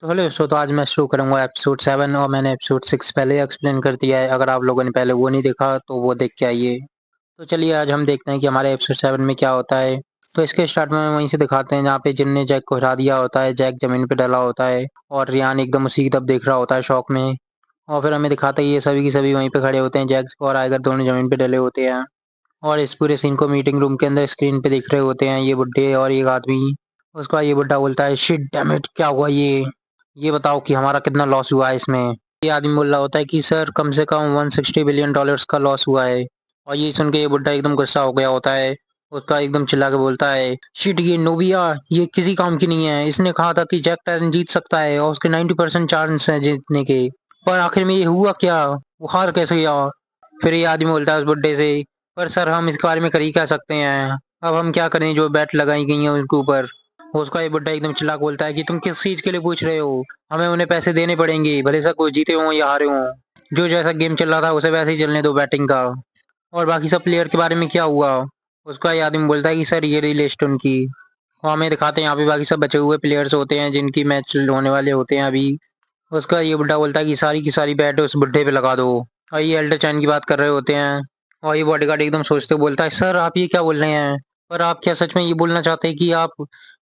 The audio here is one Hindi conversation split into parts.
तो हेलो सो तो आज मैं शुरू करूंगा एपिसोड 7 और मैंने एपिसोड 6 पहले ही एक्सप्लेन कर दिया है। अगर आप लोगों ने पहले वो नहीं देखा तो वो देख के आइए। तो चलिए आज हम देखते हैं कि हमारे एपिसोड 7 में क्या होता है। तो इसके स्टार्ट में वहीं से दिखाते हैं जहाँ पे जिन ने जैक को हरा दिया होता है। जैक जमीन पे डला होता है और रियान एकदम उसी की तरफ देख रहा होता है शौक में। और फिर हमें दिखाता है ये सभी की सभी वहीं पे खड़े होते हैं। जैक और आइगर दोनों जमीन पे डले होते हैं और इस पूरे सीन को मीटिंग रूम के अंदर स्क्रीन पे देख रहे होते हैं ये बुड्ढे और एक आदमी। उसका ये बुड्ढा बोलता है शिट डैम इट, क्या हुआ ये बताओ कि हमारा कितना लॉस हुआ है इसमें। ये आदमी बोल रहा होता है कि सर कम से कम 160 बिलियन डॉलर्स का लॉस हुआ है। और ये सुन के ये बुड्ढा एकदम गुस्सा हो गया होता है। उसका एकदम चिल्ला के बोलता है शिट ये नोबिया ये किसी काम की नहीं है। इसने कहा था कि जैक टैरन जीत सकता है और उसके 90% चांस है जीतने के, पर आखिर में ये हुआ क्या, वो हार कैसे गया। फिर ये आदमी बोलता है उस बुड्ढे से पर सर हम इसके बारे में कर ही क्या सकते हैं। अब हम क्या करें जो बैट लगाई गई हैं उनके ऊपर। उसका ये बुड्ढा एकदम चिल्ला के बोलता है कि तुम किस चीज के लिए पूछ रहे हो, हमें उन्हें पैसे देने पड़ेंगे भले सब कोई जीते हों या हारे हों। जो जैसा गेम चल रहा था उसे वैसे ही चलने दो बैटिंग का। और बाकी सब प्लेयर के बारे में क्या हुआ। उसका ये आदमी बोलता है कि सर ये रही लिस्ट उनकी। और हमें दिखाते हैं यहाँ पे बाकी सब बचे हुए प्लेयर्स होते हैं जिनकी मैच होने वाले होते हैं अभी। उसका ये बुड्ढा बोलता है कि सारी की सारी बैट उस बुड्ढे पे लगा दो। और ये एल्डर चैन की बात कर रहे होते हैं। और ये बॉडीगार्ड एकदम सोचते हुए बोलता है सर आप ये क्या बोल रहे हैं, पर आप क्या सच में ये बोलना चाहते हैं कि आप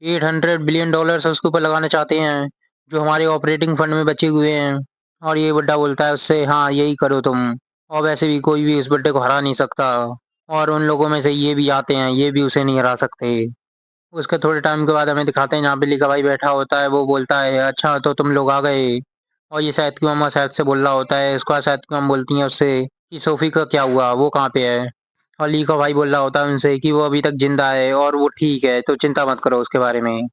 800 बिलियन डॉलर्स उसके ऊपर लगाना चाहते हैं जो हमारे ऑपरेटिंग फंड में बचे हुए हैं। और ये बुड्ढा बोलता है उससे हाँ यही करो तुम। और वैसे भी कोई भी उस बुड्ढे को हरा नहीं सकता और उन लोगों में से ये भी आते हैं ये भी उसे नहीं हरा सकते। उसके थोड़े टाइम के बाद हमें दिखाते हैं जहाँ पे लीका भाई बैठा होता है। वो बोलता है अच्छा तो तुम लोग आ गए। और ये शायद की मम्मा शायद से बोल रहा होता है। उसका शायद की मम्मा बोलती है उससे कि सोफी का क्या हुआ वो कहाँ पे है। और लीका भाई बोल रहा होता है उनसे कि वो अभी तक जिंदा है और वो ठीक है तो चिंता मत करो उसके बारे में।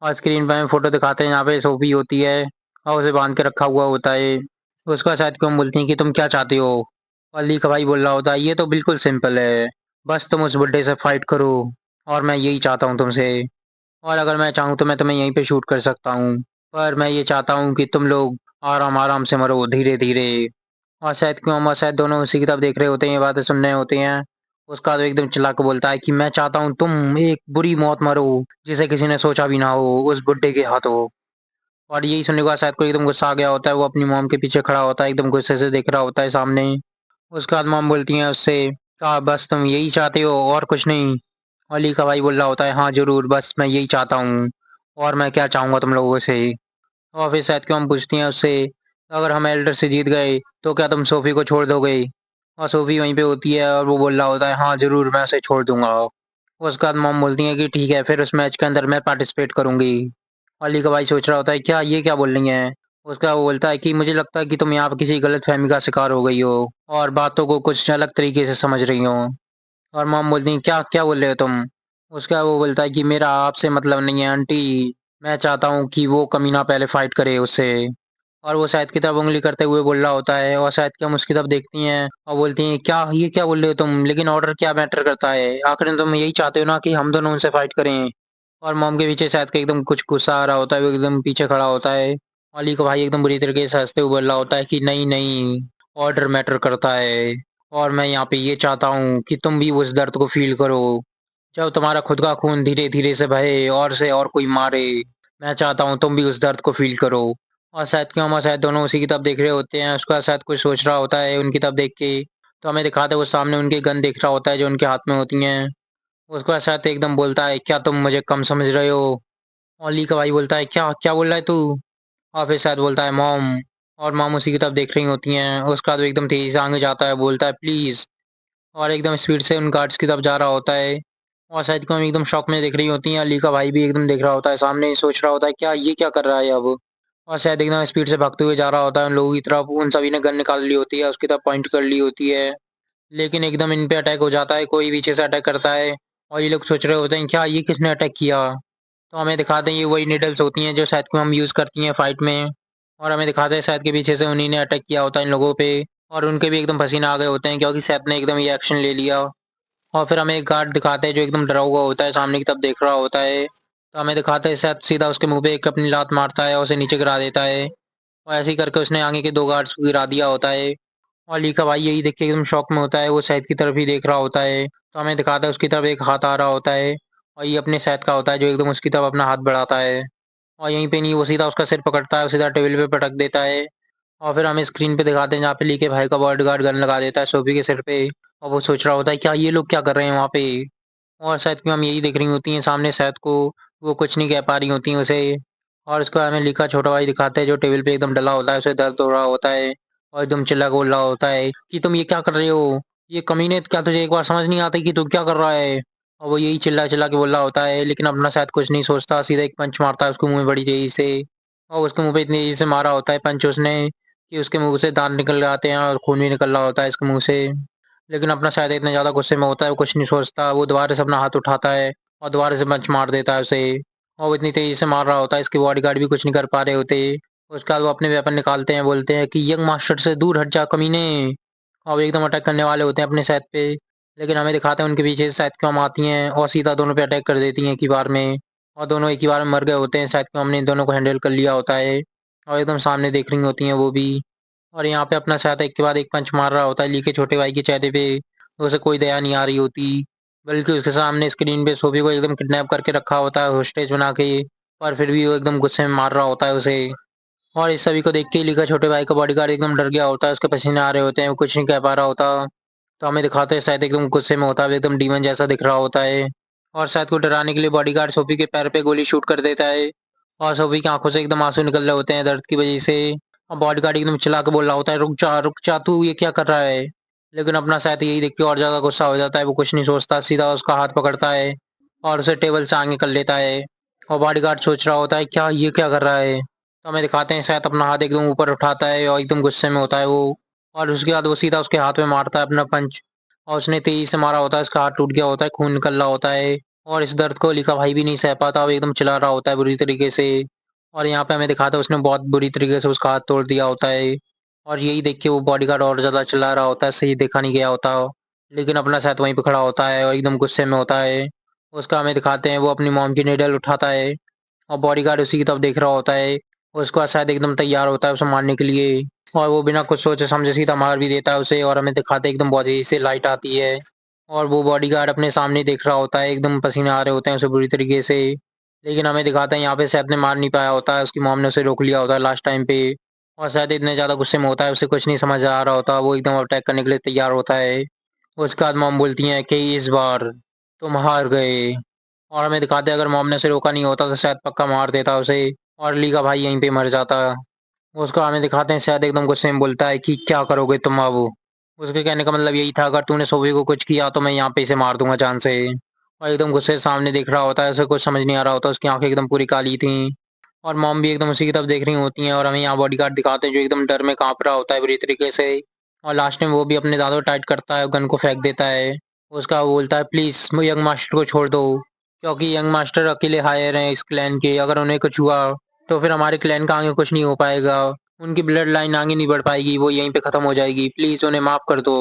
और स्क्रीन पे हमें फोटो दिखाते हैं यहाँ पे सोफी होती है और उसे बांध के रखा हुआ होता है। उसका शायद की मम्मा बोलती है कि तुम क्या चाहते हो। और लीका भाई बोल रहा होता है ये तो बिल्कुल सिंपल है, बस तुम उस बुड्ढे से फाइट करो और मैं यही चाहता हूँ तुमसे। और अगर मैं चाहूँ तो मैं तुम्हें यहीं पे शूट कर सकता हूँ, पर मैं ये चाहता हूँ कि तुम लोग आराम आराम से मरो धीरे धीरे। और शायद क्यों हम शायद दोनों उसी की तरफ देख रहे होते हैं ये बातें सुन रहे होते हैं। उसका तो एकदम चिल्ला के बोलता है कि मैं चाहता हूँ तुम एक बुरी मौत मरो जिसे किसी ने सोचा भी ना हो उस बुड्ढे के हाथों। और यही सुनने के बाद शायद को एकदम गुस्सा आ गया होता है। वो अपनी मॉम के पीछे खड़ा होता है एकदम गुस्से से देख रहा होता है सामने। उसके बाद मॉम बोलती है उससे क्या बस तुम यही चाहते हो और कुछ नहीं। अली का भाई बोल रहा होता है हाँ जरूर बस मैं यही चाहता हूँ और मैं क्या चाहूंगा तुम लोगों से। और फिर शायद क्यों हम पूछती हैं उससे अगर हम एल्डर से जीत गए तो क्या तुम सोफी को छोड़ दोगे। और सोफी वहीं पे होती है और वो बोल रहा होता है हाँ जरूर मैं उसे छोड़ दूंगा। उसके बाद मॉम बोलती है कि ठीक है फिर उस मैच के अंदर मैं पार्टिसिपेट करूंगी। अली का भाई सोच रहा होता है क्या ये क्या बोल रही है। उसका वो बोलता है कि मुझे लगता है कि तुम यहाँ पर किसी गलत फहमी का शिकार हो गई हो और बातों को कुछ अलग तरीके से समझ रही हो। और मॉम बोलती है क्या क्या बोल रहे हो तुम। उसका वो बोलता है कि मेरा आपसे मतलब नहीं है आंटी, मैं चाहता हूँ कि वो कमीना पहले फाइट करे उससे। और वो शायद की तरफ उंगली करते हुए बोल रहा होता है और शायद कि हम उसकी तरफ देखती हैं और बोलती हैं क्या ये क्या बोल रहे हो तुम, लेकिन ऑर्डर क्या मैटर करता है, आखिर तुम यही चाहते हो ना कि हम दोनों उनसे फाइट करें। और मॉम के पीछे शायद का एकदम कुछ गुस्सा आ रहा होता है, वो एकदम पीछे खड़ा होता है। अली का भाई एकदम बुरी तरीके से हंसते हुए बोल रहा होता है कि नहीं नहीं, ऑर्डर मैटर करता है और मैं यहाँ पे ये चाहता हूँ कि तुम भी उस दर्द को फील करो जब तुम्हारा खुद का खून धीरे धीरे से बहे और से और कोई मारे। मैं चाहता हूँ तुम भी उस दर्द को फील करो। और शायद क्यों हम शायद दोनों उसी की तरफ देख रहे होते हैं। उसका शायद कुछ सोच रहा होता है उनकी तरफ देख के। तो हमें दिखाता है वो सामने उनके गन देख रहा होता है जो उनके हाथ में होती हैं। उसका शायद एकदम बोलता है क्या तुम मुझे कम समझ रहे हो। ओली का भाई बोलता है क्या क्या बोल रहा है तू। और फिर शायद बोलता है मॉम। और मॉम उसी की तरफ देख रही होती हैं। उसका तो एकदम तेजी से आगे जाता है बोलता है प्लीज। और एकदम स्पीड से उन गार्ड्स की तरफ जा रहा होता है। और शायद को हम एकदम शॉक में देख रही होती हैं। अली का भाई भी एकदम देख रहा होता है सामने, सोच रहा होता है क्या ये क्या कर रहा है अब। और शायद एकदम स्पीड से भागते हुए जा रहा होता है उन लोगों की तरफ। उन सभी ने गन निकाल ली होती है उसकी तरफ पॉइंट कर ली होती है। लेकिन एकदम इन पे अटैक हो जाता है, कोई पीछे से अटैक करता है। और ये लोग सोच रहे होते हैं क्या ये किसने अटैक किया। तो हमें दिखाते हैं ये वही निडल्स होती हैं जो शायद को हम यूज़ करती हैं फाइट में। और हमें दिखाते हैं शायद के पीछे से उन्हीं ने अटैक किया होता है इन लोगों पे। और उनके भी एकदम पसीना आ गए होते हैं क्योंकि शायद ने एकदम ये एक्शन ले लिया। और फिर हमें एक गार्ड दिखाते हैं जो एकदम डरा हुआ होता है सामने की तरफ देख रहा होता है। तो हमें दिखाते हैं शायद सीधा उसके मुंह पे एक अपनी लात मारता है और उसे नीचे गिरा देता है। और ऐसे ही करके उसने आगे के दो गार्ड्स को गिरा दिया होता है। और ली का भाई यही देख के एकदम शॉक में होता है, वो शायद की तरफ ही देख रहा होता है। तो हमें दिखाता है उसकी तरफ एक हाथ आ रहा होता है और ये अपने शायद का होता है जो एकदम उसकी तरफ अपना हाथ बढ़ाता है। और यहीं पे नहीं वो सीधा उसका सिर पकड़ता है, सीधा टेबल पे पटक देता है। और फिर हमें स्क्रीन पे दिखाते हैं जहाँ पे ली के भाई का बॉडीगार्ड गन लगा देता है सोफी के सिर पे। और वो सोच रहा होता है क्या ये लोग क्या कर रहे हैं वहाँ पे। और शायद की हम यही देख रही होती हैं सामने शायद को, वो कुछ नहीं कह पा रही होती हैं उसे। और उसको हमें ली का छोटा भाई दिखाते हैं जो टेबल पे एकदम डला होता है, उसे दर्द हो रहा होता है। और एकदम चिल्ला बोल रहा होता है कि तुम ये क्या कर रहे हो, ये कमीने, क्या तुझे एक बार समझ नहीं आती कि तू क्या कर रहा है। और वो यही चिल्ला चिल्ला के बोल रहा होता है, लेकिन अपना शायद कुछ नहीं सोचता, सीधा एक पंच मारता है उसको मुंह में बड़ी तेजी से। और उसके मुंह पे इतनी तेजी से मारा होता है पंच उसने कि उसके मुंह से दांत निकल आते हैं और खून भी निकल रहा होता है इसके मुंह से। लेकिन अपना शायद इतने ज़्यादा गुस्से में होता है, वो कुछ नहीं सोचता, वो दोबारा से अपना हाथ उठाता है और दोबारा से पंच मार देता है उसे। और वो इतनी तेज़ी से मार रहा होता है, इसके बॉडीगार्ड भी कुछ नहीं कर पा रहे होते। उसके बाद वो अपने वेपन निकालते हैं, बोलते हैं कि यंग मास्टर से दूर हट जा कमीने। और वो एकदम अटैक करने वाले होते हैं अपने सेट पे। लेकिन हमें दिखाते हैं उनके पीछे से शायद क्यों आती हैं और सीधा दोनों पे अटैक कर देती हैं एक ही बार में। और दोनों एक ही बार में मर गए होते हैं, शायद क्यों हमने इन दोनों को हैंडल कर लिया होता है। और एकदम सामने देख रही होती हैं वो भी। और यहाँ पे अपना शायद एक के बाद एक पंच मार रहा होता है ली के छोटे भाई के चेहरे पे। उसे कोई दया नहीं आ रही होती, बल्कि उसके सामने स्क्रीन पे सोफी को एकदम किडनैप करके रखा होता है होस्टेज बना के। पर फिर भी वो एकदम गुस्से में मार रहा होता है उसे। और इस सभी को देख के ली का छोटे भाई का बॉडीगार्ड एकदम डर गया होता है, उसके पसीने आ रहे होते हैं, वो कुछ नहीं कह पा रहा होता। तो हमें दिखाते हैं शायद एकदम गुस्से में होता है, एकदम डीमन जैसा दिख रहा होता है। और शायद को डराने के लिए बॉडीगार्ड सोफी के पैर पे गोली शूट कर देता है। और सोफी की आंखों से एकदम आंसू निकल रहे होते हैं दर्द की वजह से। और बॉडीगार्ड एकदम चिल्ला के बोल रहा होता है रुक जा तू ये क्या कर रहा है। लेकिन अपना शायद यही देख के और ज्यादा गुस्सा हो जाता है, वो कुछ नहीं सोचता, सीधा उसका हाथ पकड़ता है और उसे टेबल से आगे कर लेता है। और बॉडीगार्ड सोच रहा होता है क्या ये क्या कर रहा है। तो हमें दिखाते हैं शायद अपना हाथ एकदम ऊपर उठाता है और एकदम गुस्से में होता है वो। और उसके बाद वो सीधा उसके हाथ में मारता है अपना पंच। और उसने तेजी से मारा होता है, उसका हाथ टूट गया होता है, खून निकल रहा होता है। और इस दर्द को लिखा भाई भी नहीं सह पाता, वो एकदम चिल्ला रहा होता है बुरी तरीके से। और यहाँ पे हमें दिखाता है उसने बहुत बुरी तरीके से उसका हाथ तोड़ दिया होता है। और यही देख के वो बॉडीगार्ड और ज्यादा चिल्ला रहा होता है, सही देखा नहीं गया होता। लेकिन अपना साथ वहीं पे खड़ा होता है और एकदम गुस्से में होता है। उसका हमें दिखाते हैं वो अपनी मॉम की निडल उठाता है और बॉडीगार्ड उसी की तरफ देख रहा होता है। उसके बाद शायद एकदम तैयार होता है उसे मारने के लिए। और वो बिना कुछ सोचे समझे सीधा मार भी देता है उसे। और हमें दिखाते हैं एकदम बहुत तेजी से लाइट आती है और वो बॉडीगार्ड अपने सामने देख रहा होता है, एकदम पसीने आ रहे होते हैं उसे बुरी तरीके से। लेकिन हमें दिखाता है यहाँ पे शायद ने मार नहीं पाया होता है, उसकी मॉम ने उसे रोक लिया होता है लास्ट टाइम पे। और शायद इतने ज़्यादा गुस्से में होता है, उसे कुछ नहीं समझ आ रहा होता, वो एकदम अटैक करने के लिए तैयार होता है। उसके बाद मॉम बोलती हैं कि इस बार तुम हार गए। और हमें दिखाते हैं अगर मॉम ने उसे रोका नहीं होता तो शायद पक्का मार देता उसे और ली का भाई यहीं पे मर जाता। उसको हमें दिखाते हैं शायद एकदम गुस्से में बोलता है कि क्या करोगे तुम अब। उसके कहने का मतलब यही था अगर तूने सोफी को कुछ किया तो मैं यहाँ पे इसे मार दूंगा जान से। और एकदम गुस्से से सामने देख रहा होता है, उसे कुछ समझ नहीं आ रहा होता, उसकी आंखें एकदम पूरी काली थी। और मॉम भी एकदम उसी की तरफ देख रही होती हैं। और हमें यहाँ बॉडीगार्ड दिखाते हैं जो एकदम डर में कांप रहा होता है बुरी तरीके से। और लास्ट में वो भी अपने दांतों टाइट करता है, गन को फेंक देता है। उसका वो बोलता है प्लीज यंग मास्टर को छोड़ दो, क्योंकि यंग मास्टर अकेले हायर हैं इस क्लैन के, अगर उन्हें कुछ हुआ तो फिर हमारे क्लैन का आगे कुछ नहीं हो पाएगा। उनकी ब्लड लाइन आगे नहीं बढ़ पाएगी, वो यहीं पे खत्म हो जाएगी, प्लीज उन्हें माफ कर दो।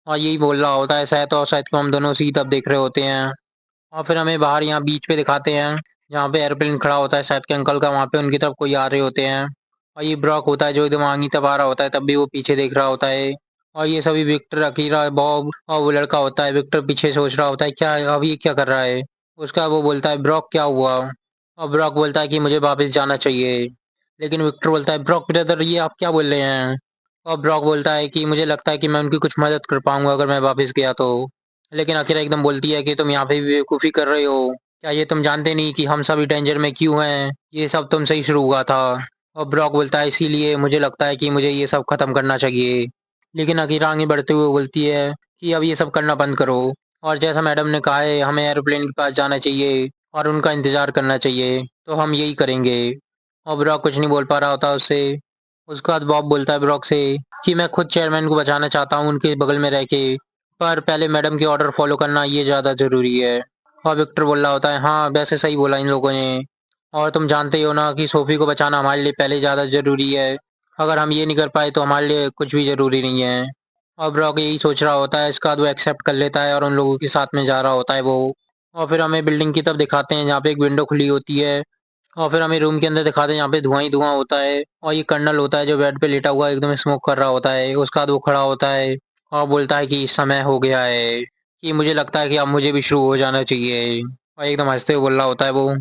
और यही बोल रहा होता है शायद, और शायद को हम दोनों उसी की तरफ देख रहे होते हैं। और फिर हमें बाहर यहाँ बीच पे दिखाते हैं जहाँ पे एयरप्लेन खड़ा होता है शायद के अंकल का, वहाँ पे उनकी तरफ कोई आ रहे होते हैं। और ये ब्रॉक होता है जो एकदम आगे तब आ रहा होता है, तब भी वो पीछे देख रहा होता है। और ये सभी विक्टर, अकीरा, बॉब और वो लड़का होता है विक्टर पीछे सोच रहा होता है क्या अब ये क्या कर रहा है। उसका वो बोलता है ब्रॉक क्या हुआ। और ब्रॉक बोलता है कि मुझे वापस जाना चाहिए। लेकिन विक्टर बोलता है ब्रॉक ब्रदर ये आप क्या बोल रहे हैं। और ब्रॉक बोलता है कि मुझे लगता है कि मैं उनकी कुछ मदद कर पाऊंगा अगर मैं वापस गया तो। लेकिन अकीरा एकदम बोलती है कि तुम यहाँ पे बेवकूफ़ी कर रहे हो, क्या ये तुम जानते नहीं कि हम सभी डेंजर में क्यों हैं, ये सब तुमसे ही शुरू हुआ था। और ब्रॉक बोलता है इसीलिए मुझे लगता है कि मुझे ये सब खत्म करना चाहिए। लेकिन अकीरा आगे बढ़ते हुए बोलती है कि अब ये सब करना बंद करो, और जैसा मैडम ने कहा है हमें एरोप्लेन के पास जाना चाहिए और उनका इंतजार करना चाहिए, तो हम यही करेंगे। और ब्रॉक कुछ नहीं बोल पा रहा होता उससे। उसके बाद बॉब बोलता है ब्रॉक से कि मैं खुद चेयरमैन को बचाना चाहता हूँ उनके बगल में रह के, पर पहले मैडम की ऑर्डर फॉलो करना ये ज़्यादा ज़रूरी है। और विक्टर बोल रहा होता है हाँ वैसे सही बोला इन लोगों ने, और तुम जानते ही हो ना कि सोफी को बचाना हमारे लिए पहले ज़्यादा ज़रूरी है, अगर हम ये नहीं कर पाए तो हमारे लिए कुछ भी ज़रूरी नहीं है। और ब्रॉक यही सोच रहा होता है, इसका बाद वो एक्सेप्ट कर लेता है और उन लोगों के साथ में जा रहा होता है वो। और फिर हमें बिल्डिंग की तरफ दिखाते हैं जहाँ पे एक विंडो खुली होती है। और फिर हमें रूम के अंदर दिखाते हैं यहाँ पे धुआं ही धुआं होता है, और ये कर्नल होता है जो बेड पे लेटा हुआ एकदम स्मोक कर रहा होता है। उसका बाद वो खड़ा होता है और बोलता है कि समय हो गया है, कि मुझे लगता है कि अब मुझे भी शुरू हो जाना चाहिए। और एकदम हंसते हुए बोल रहा होता है वो।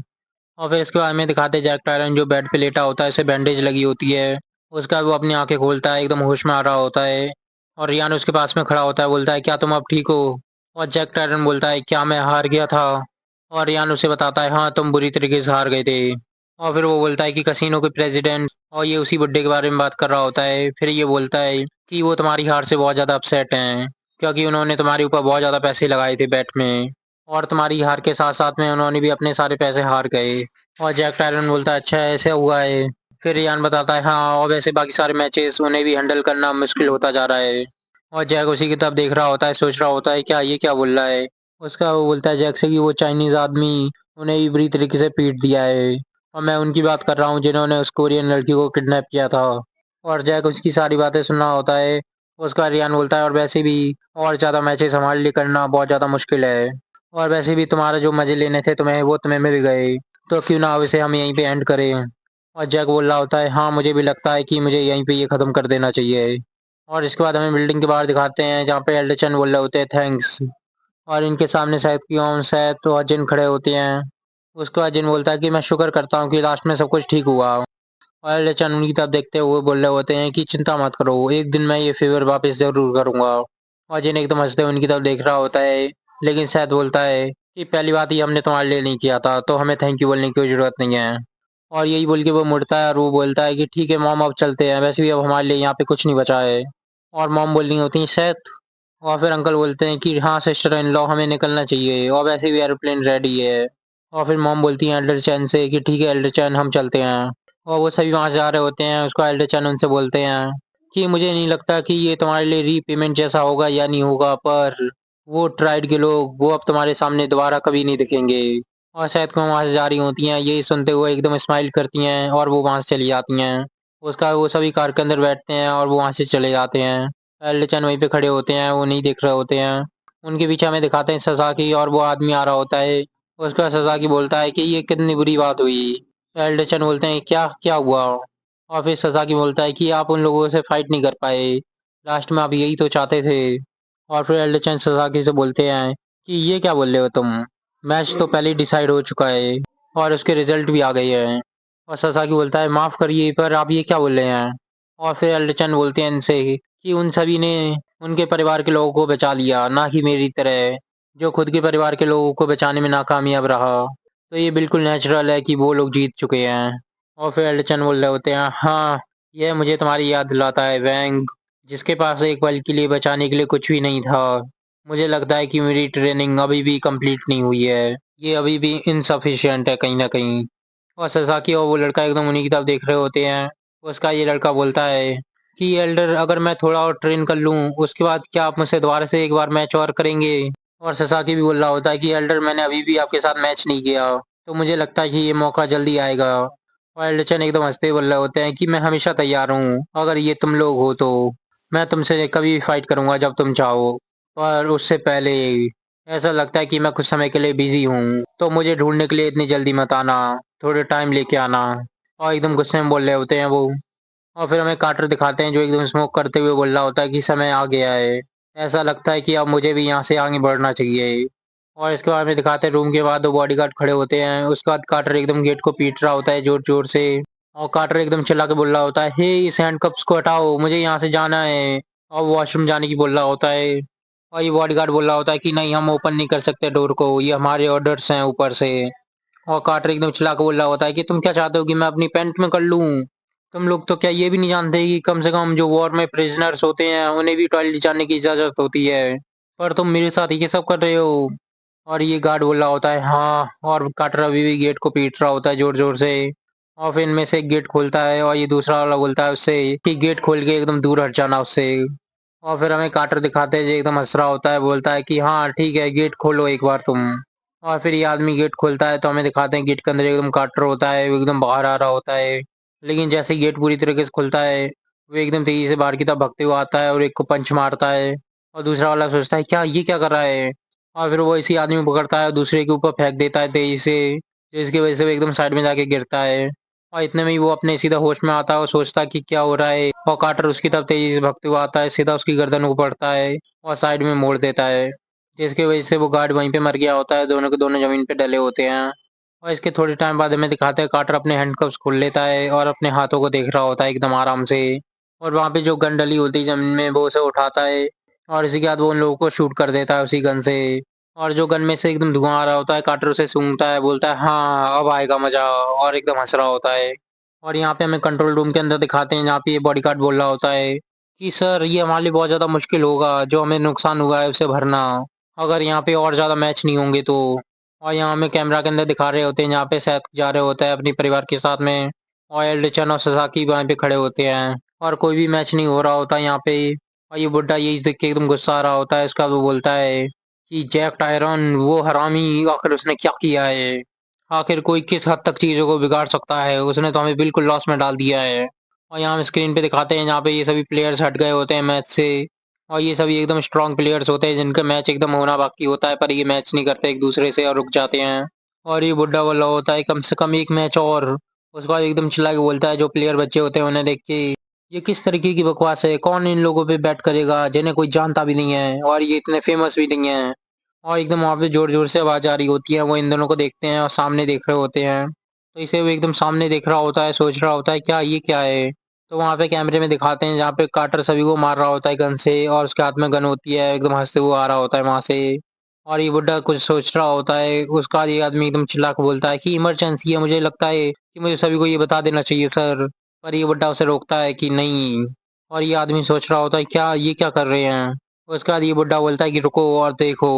और फिर इसके बाद में दिखाते हैं जैक टायरन जो बेड पे लेटा होता है, उसे बैंडेज लगी होती है। उसके बाद वो अपनी आँखें खोलता है, एकदम होश में आ रहा होता है और रियान उसके पास में खड़ा होता है, बोलता है, "क्या तुम अब ठीक हो?" और जैक टायरन बोलता है, "क्या मैं हार गया था?" और रियान उसे बताता है, "हाँ, तुम बुरी तरीके से हार गए थे।" और फिर वो बोलता है कि कसिनो के प्रेज़िडेंट और ये उसी बुड्ढे के बारे में बात कर रहा होता है। फिर ये बोलता है कि वो तुम्हारी हार से बहुत ज़्यादा अपसेट हैं, क्योंकि उन्होंने तुम्हारे ऊपर बहुत ज़्यादा पैसे लगाए थे बेट में और तुम्हारी हार के साथ-साथ में उन्होंने भी अपने सारे पैसे हार गए। और जैक टायरन बोलता है, "अच्छा ऐसा हुआ है?" फिर रियान बताता है, "हाँ, और वैसे बाकी सारे मैचेस उन्हें भी हैंडल करना मुश्किल होता जा रहा है।" और जैक उसी की तरफ देख रहा होता है, सोच रहा होता है, क्या ये क्या बोल रहा है? उसका वो बोलता है जैक से कि वो चाइनीज़ आदमी उन्हें भी बुरी तरीके से पीट दिया है और मैं उनकी बात कर रहा हूँ जिन्होंने उस कोरियन लड़की को किडनैप किया था। और जैक उसकी सारी बातें सुन रहा होता है। उसका रियान बोलता है, "और वैसे भी और ज़्यादा मैचेस हमारे लिए करना बहुत ज़्यादा मुश्किल है और वैसे भी तुम्हारे जो मज़े लेने थे तुम्हें वो तुम्हें मिल गए, तो क्यों ना अब इसे हम यहीं पे एंड करें?" और जैक बोल रहा होता है, "हाँ, मुझे भी लगता है कि मुझे यहीं पे ये ख़त्म कर देना चाहिए।" और इसके बाद हमें बिल्डिंग के बाहर दिखाते हैं जहाँ पे एल्डरसन बोल रहे होते हैं थैंक्स और इनके सामने सैद और जिन खड़े होते हैं। उसके बाद जिन बोलता है कि मैं शुक्र करता हूँ कि लास्ट में सब कुछ ठीक हुआ और एल्डरसन उनकी तरफ देखते हुए बोल रहे होते हैं कि चिंता मत करो, एक दिन मैं ये फ़ेवर वापस ज़रूर करूँगा। और जिन एकदम हँसते हुए उनकी तरफ देख रहा होता है, लेकिन सैद बोलता है कि पहली बात ये हमने तुम्हारे लिए नहीं किया था, तो हमें थैंक यू बोलने की कोई ज़रूरत नहीं है। और यही बोल के वो मुड़ता है और वो बोलता है कि ठीक है मॉम अब चलते हैं, वैसे भी अब हमारे लिए यहाँ पे कुछ नहीं बचा है। और मॉम बोल रही होती हैं सैद और फिर अंकल बोलते हैं कि हाँ सिस्टर इन लॉ हमें निकलना चाहिए और वैसे भी एरोप्लेन रेडी है। और फिर मॉम बोलती हैं एल्डर चैन से कि ठीक है एल्डर चैन हम चलते हैं। और वो सभी वहाँ से जा रहे होते हैं, उसको एल्डर चैन उनसे बोलते हैं कि मुझे नहीं लगता कि ये तुम्हारे लिए रीपेमेंट जैसा होगा या नहीं होगा, पर वो ट्राइड के लोग वो अब तुम्हारे सामने दोबारा कभी नहीं दिखेंगे। और शायद को वहाँ से जा रही होती हैं, यही सुनते हुए एकदम स्माइल करती हैं और वो वहाँ से चली जाती हैं। उसका वो सभी कार के अंदर बैठते हैं और वो वहाँ से चले जाते हैं। एल्डरसन वहीं पे खड़े होते हैं, वो नहीं देख रहे होते हैं। उनके पीछे हमें दिखाते हैं ससाकी और वो आदमी आ रहा होता है। उसके बाद ससाकी बोलता है कि ये कितनी बुरी बात हुई। एल्डरसन बोलते हैं क्या क्या हुआ? और फिर ससाकी बोलता है कि आप उन लोगों से फाइट नहीं कर पाए। लास्ट में आप यही तो चाहते थे। और फिर एल्डरसन ससाकी से बोलते हैं कि ये क्या बोल रहे हो तुम? मैच तो पहले ही डिसाइड हो चुका है और उसके रिजल्ट भी आ गए हैं। और ससाकी बोलता है माफ़ करिए पर आप ये क्या बोल रहे हैं? और फिर एल्डरसन बोलते हैं इनसे कि उन सभी ने उनके परिवार के लोगों को बचा लिया, ना कि मेरी तरह, जो खुद के परिवार के लोगों को बचाने में नाकामयाब रहा। तो ये बिल्कुल नेचुरल है कि वो लोग जीत चुके हैं। और फिर एल्डरसन बोल रहे होते हैं, हाँ, यह मुझे तुम्हारी याद दिलाता है वैंग, जिसके पास एक पल के लिए बचाने के लिए कुछ भी नहीं था। मुझे लगता है कि मेरी ट्रेनिंग अभी भी कंप्लीट नहीं हुई है। ये अभी भी इनसफिशिएंट है कहीं न कहीं। और ससाकी और वो लड़का एकदम उन्हीं की तरफ देख रहे होते हैं। उसका ये लड़का बोलता है कि एल्डर अगर मैं थोड़ा और ट्रेन कर लूँ, उसके बाद क्या आप मुझसे दोबारा से एक बार मैच और करेंगे? और ससाकी भी बोल रहा होता है कि एल्डर मैंने अभी भी आपके साथ मैच नहीं किया, तो मुझे लगता है कि ये मौका जल्दी आएगा। और एल्डरसन एकदम हँसते हुए बोल रहे होते हैं कि मैं हमेशा तैयार हूँ, अगर ये तुम लोग हो तो। मैं तुमसे कभी भी फाइट करूँगा जब तुम चाहो। पर उससे पहले ऐसा लगता है कि मैं कुछ समय के लिए बिज़ी हूँ, तो मुझे ढूँढने के लिए इतनी जल्दी मत आना, थोड़े टाइम लेके आना। और एकदम गुस्से में बोल रहे होते हैं वो। और फिर हमें कार्टर दिखाते हैं जो एकदम स्मोक करते हुए बोल रहा होता है कि समय आ गया है। ऐसा लगता है कि अब मुझे भी यहाँ से आगे बढ़ना चाहिए। और इसके बाद में दिखाते हैं रूम के बाहर 2 बॉडीगार्ड खड़े होते हैं। उसके बाद कार्टर एकदम गेट को पीट रहा होता है ज़ोर-ज़ोर से। और कार्टर एकदम चिल्ला के बोल रहा होता है, "हे इस हैंडकफ्स को हटाओ, मुझे यहाँ से जाना है।" और वॉशरूम जाने की बोल रहा होता है। और ये बॉडीगार्ड बोल रहा होता है कि नहीं हम ओपन नहीं कर सकते डोर को, ये हमारे ऑर्डर्स हैं ऊपर से। और कार्टर एकदम चिल्ला के बोल रहा होता है कि तुम क्या चाहते हो कि मैं अपनी पैंट में कर लूँ? तुम लोग तो क्या ये भी नहीं जानते कि कम से कम जो वॉर में प्रिजनर्स होते हैं उन्हें भी टॉयलेट जाने की इजाज़त होती है। पर तुम मेरे साथ ये सब कर रहे हो। और ये गार्ड बोल रहा होता है हाँ, और कार्टर अभी भी गेट को पीट रहा होता है ज़ोर-ज़ोर से। और फिर इनमें से एक गेट खोलता है और ये दूसरा वाला बोलता है उससे कि गेट खोल के एकदम दूर हट जाना उससे। और फिर हमें कार्टर दिखाते हैं जो एकदम हँस रहा होता है, बोलता है कि हाँ, ठीक है गेट खोलो एक बार तुम। और फिर ये आदमी गेट खोलता है तो हमें दिखाते हैं गेट के अंदर एकदम कार्टर होता है, वो एकदम बाहर आ रहा होता है। लेकिन जैसे ही गेट पूरी तरीके से खुलता है, वो एकदम तेज़ी से बाहर की तरफ भागते हुए आता है और एक को पंच मारता है। और दूसरा वाला सोचता है क्या ये क्या कर रहा है? और फिर वो इसी आदमी को पकड़ता है और दूसरे के ऊपर फेंक देता है तेज़ी से, जिसकी वज़ह से वो एकदम साइड में जाके गिरता है। और इतने में ही वो अपने सीधा होश में आता है और सोचता है कि क्या हो रहा है? और कार्टर उसकी तरफ तेज़ी से भागते हुए आता है, सीधा उसकी गर्दन को पकड़ता है और साइड में मोड़ देता है, जिसकी वज़ह से वो गार्ड वहीं पे मर गया होता है, दोनों के दोनों ज़मीन पे डले होते हैं। और इसके थोड़े टाइम बाद हमें दिखाते हैं कार्टर अपने हैंडकफ्स खोल लेता है और अपने हाथों को देख रहा होता है एकदम आराम से। और वहाँ पे जो गन डली होती है ज़मीन में वो उसे उठाता है और इसी के बाद वो उन लोगों को शूट कर देता है उसी गन से। और जो गन में से एकदम धुआँ आ रहा होता है, कार्टर उसे सूंघता है, बोलता है हाँ, अब आएगा मज़ा, और एकदम हँस रहा होता है। और यहाँ पे हमें कंट्रोल रूम के अंदर दिखाते हैं जहाँ पे ये बॉडीगार्ड बोल रहा होता है कि सर ये हमारे लिए बहुत ज़्यादा मुश्किल होगा, जो हमें नुकसान हुआ है उसे भरना, अगर यहाँ पे और ज़्यादा मैच नहीं होंगे तो। और यहाँ हमें कैमरा के अंदर दिखा रहे होते हैं जहाँ पे सैथ जा रहे होता है अपने परिवार के साथ में, और एल्डरसन और ससाकी वहाँ पे खड़े होते हैं और कोई भी मैच नहीं हो रहा होता यहाँ पे। और ये बुड्ढा यही देख के एकदम गुस्सा आ रहा होता है, उसका वो बोलता है कि जैक टायरन वो हरामी, आखिर उसने क्या किया है, आखिर कोई किस हद तक चीज़ों को बिगाड़ सकता है, उसने तो हमें बिल्कुल लॉस में डाल दिया है। और यहाँ हम स्क्रीन पे दिखाते हैं जहाँ पे ये सभी प्लेयर्स हट गए होते हैं मैच से, और ये सभी एकदम स्ट्रॉन्ग प्लेयर्स होते हैं जिनका मैच एकदम होना बाकी होता है, पर ये मैच नहीं करते एक दूसरे से और रुक जाते हैं। और ये बुड्ढा बोला होता है कम से कम एक मैच और। उसके बाद एकदम चिल्ला के बोलता है जो प्लेयर बच्चे होते हैं उन्हें देख के, ये किस तरीके की बकवास है, कौन इन लोगों पे बैट करेगा जिन्हें कोई जानता भी नहीं है और ये इतने फेमस भी नहीं है। और एकदम वहाँ पे जोर-जोर से आवाज़ आ रही होती है, वो इन दोनों को देखते हैं और सामने देख रहे होते हैं। तो इसे वो एकदम सामने देख रहा होता है, सोच रहा होता है क्या ये क्या है? तो वहाँ पे कैमरे में दिखाते हैं जहाँ पे कार्टर सभी को मार रहा होता है गन से और उसके हाथ में गन होती है, एकदम हँसते हुए आ रहा होता है वहाँ से। और ये बुड्ढा कुछ सोच रहा होता है, उसका ये आदमी एकदम चिल्ला के बोलता है कि इमरजेंसी है, मुझे लगता है कि मुझे सभी को ये बता देना चाहिए सर। पर ये बुड्ढा उसे रोकता है कि नहीं। और ये आदमी सोच रहा होता है क्या ये क्या कर रहे हैं? उसके बाद ये बुड्ढा बोलता है कि रुको और देखो।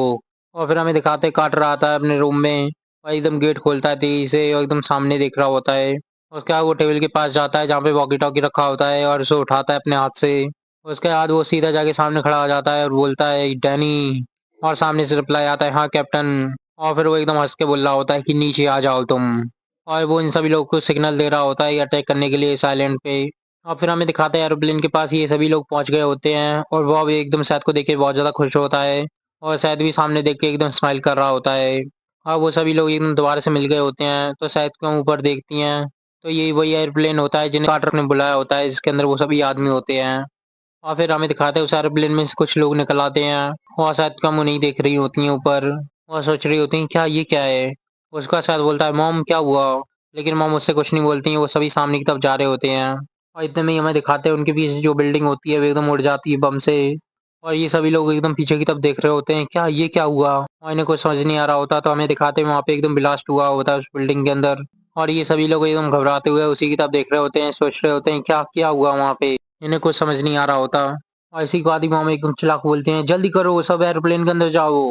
और फिर हमें दिखाते हैं कार्टर आता है अपने रूम में और एकदम गेट खोलता है तेजी से और एकदम सामने देख रहा होता है। उसके बाद वो टेबल के पास जाता है जहाँ पे वॉकी टॉकी रखा होता है और उसे उठाता है अपने हाथ से। उसके बाद वो सीधा जाके सामने खड़ा हो जाता है और बोलता है डैनी, और सामने से रिप्लाई आता है हाँ कैप्टन। और फिर वो एकदम हंस के बोल रहा होता है कि नीचे आ जाओ तुम। और वो इन सभी लोगों को सिग्नल दे रहा होता है अटैक करने के लिए साइलेंट पे। और फिर हमें दिखाते हैं एरोप्लेन के पास ये सभी लोग पहुंच गए होते हैं और वो भी एकदम सैद को देख के बहुत ज़्यादा खुश होता है और सैद भी सामने देख के एकदम स्माइल कर रहा होता है। और वो सभी लोग एकदम दोबारा से मिल गए होते हैं तो सैद को ऊपर देखती हैं, तो यही वही एयरप्लेन होता है जिन्हें कार्टर ने बुलाया होता है जिसके अंदर वो सभी आदमी होते हैं। और फिर हमें दिखाते हैं उस एरोप्लेन में से कुछ लोग निकल आते हैं और शायद कम उन्हें देख रही होती हैं ऊपर और सोच रही होती हैं क्या ये क्या है। उसका शायद बोलता है मॉम क्या हुआ, लेकिन मॉम उससे कुछ नहीं बोलती हैं, वो सभी सामने की तरफ जा रहे होते हैं। और इतने में ही हमें दिखाते हैं उनके पीछे जो बिल्डिंग होती है वो एकदम उड़ जाती है बम से। और ये सभी लोग एकदम पीछे की तरफ देख रहे होते हैं क्या ये क्या हुआ, और इन्हें कुछ समझ नहीं आ रहा होता तो हमें दिखाते हैं वहाँ पे एकदम ब्लास्ट हुआ होता है उस बिल्डिंग के अंदर। और ये सभी लोग एकदम घबराते हुए उसी की तरफ देख रहे होते हैं, सोच रहे होते हैं क्या क्या हुआ वहाँ पे, इन्हें कुछ समझ नहीं आ रहा होता। और इसी के बाद ही मामा एकदम चिल्ला के बोलते हैं जल्दी करो सब एरोप्लेन के अंदर जाओ।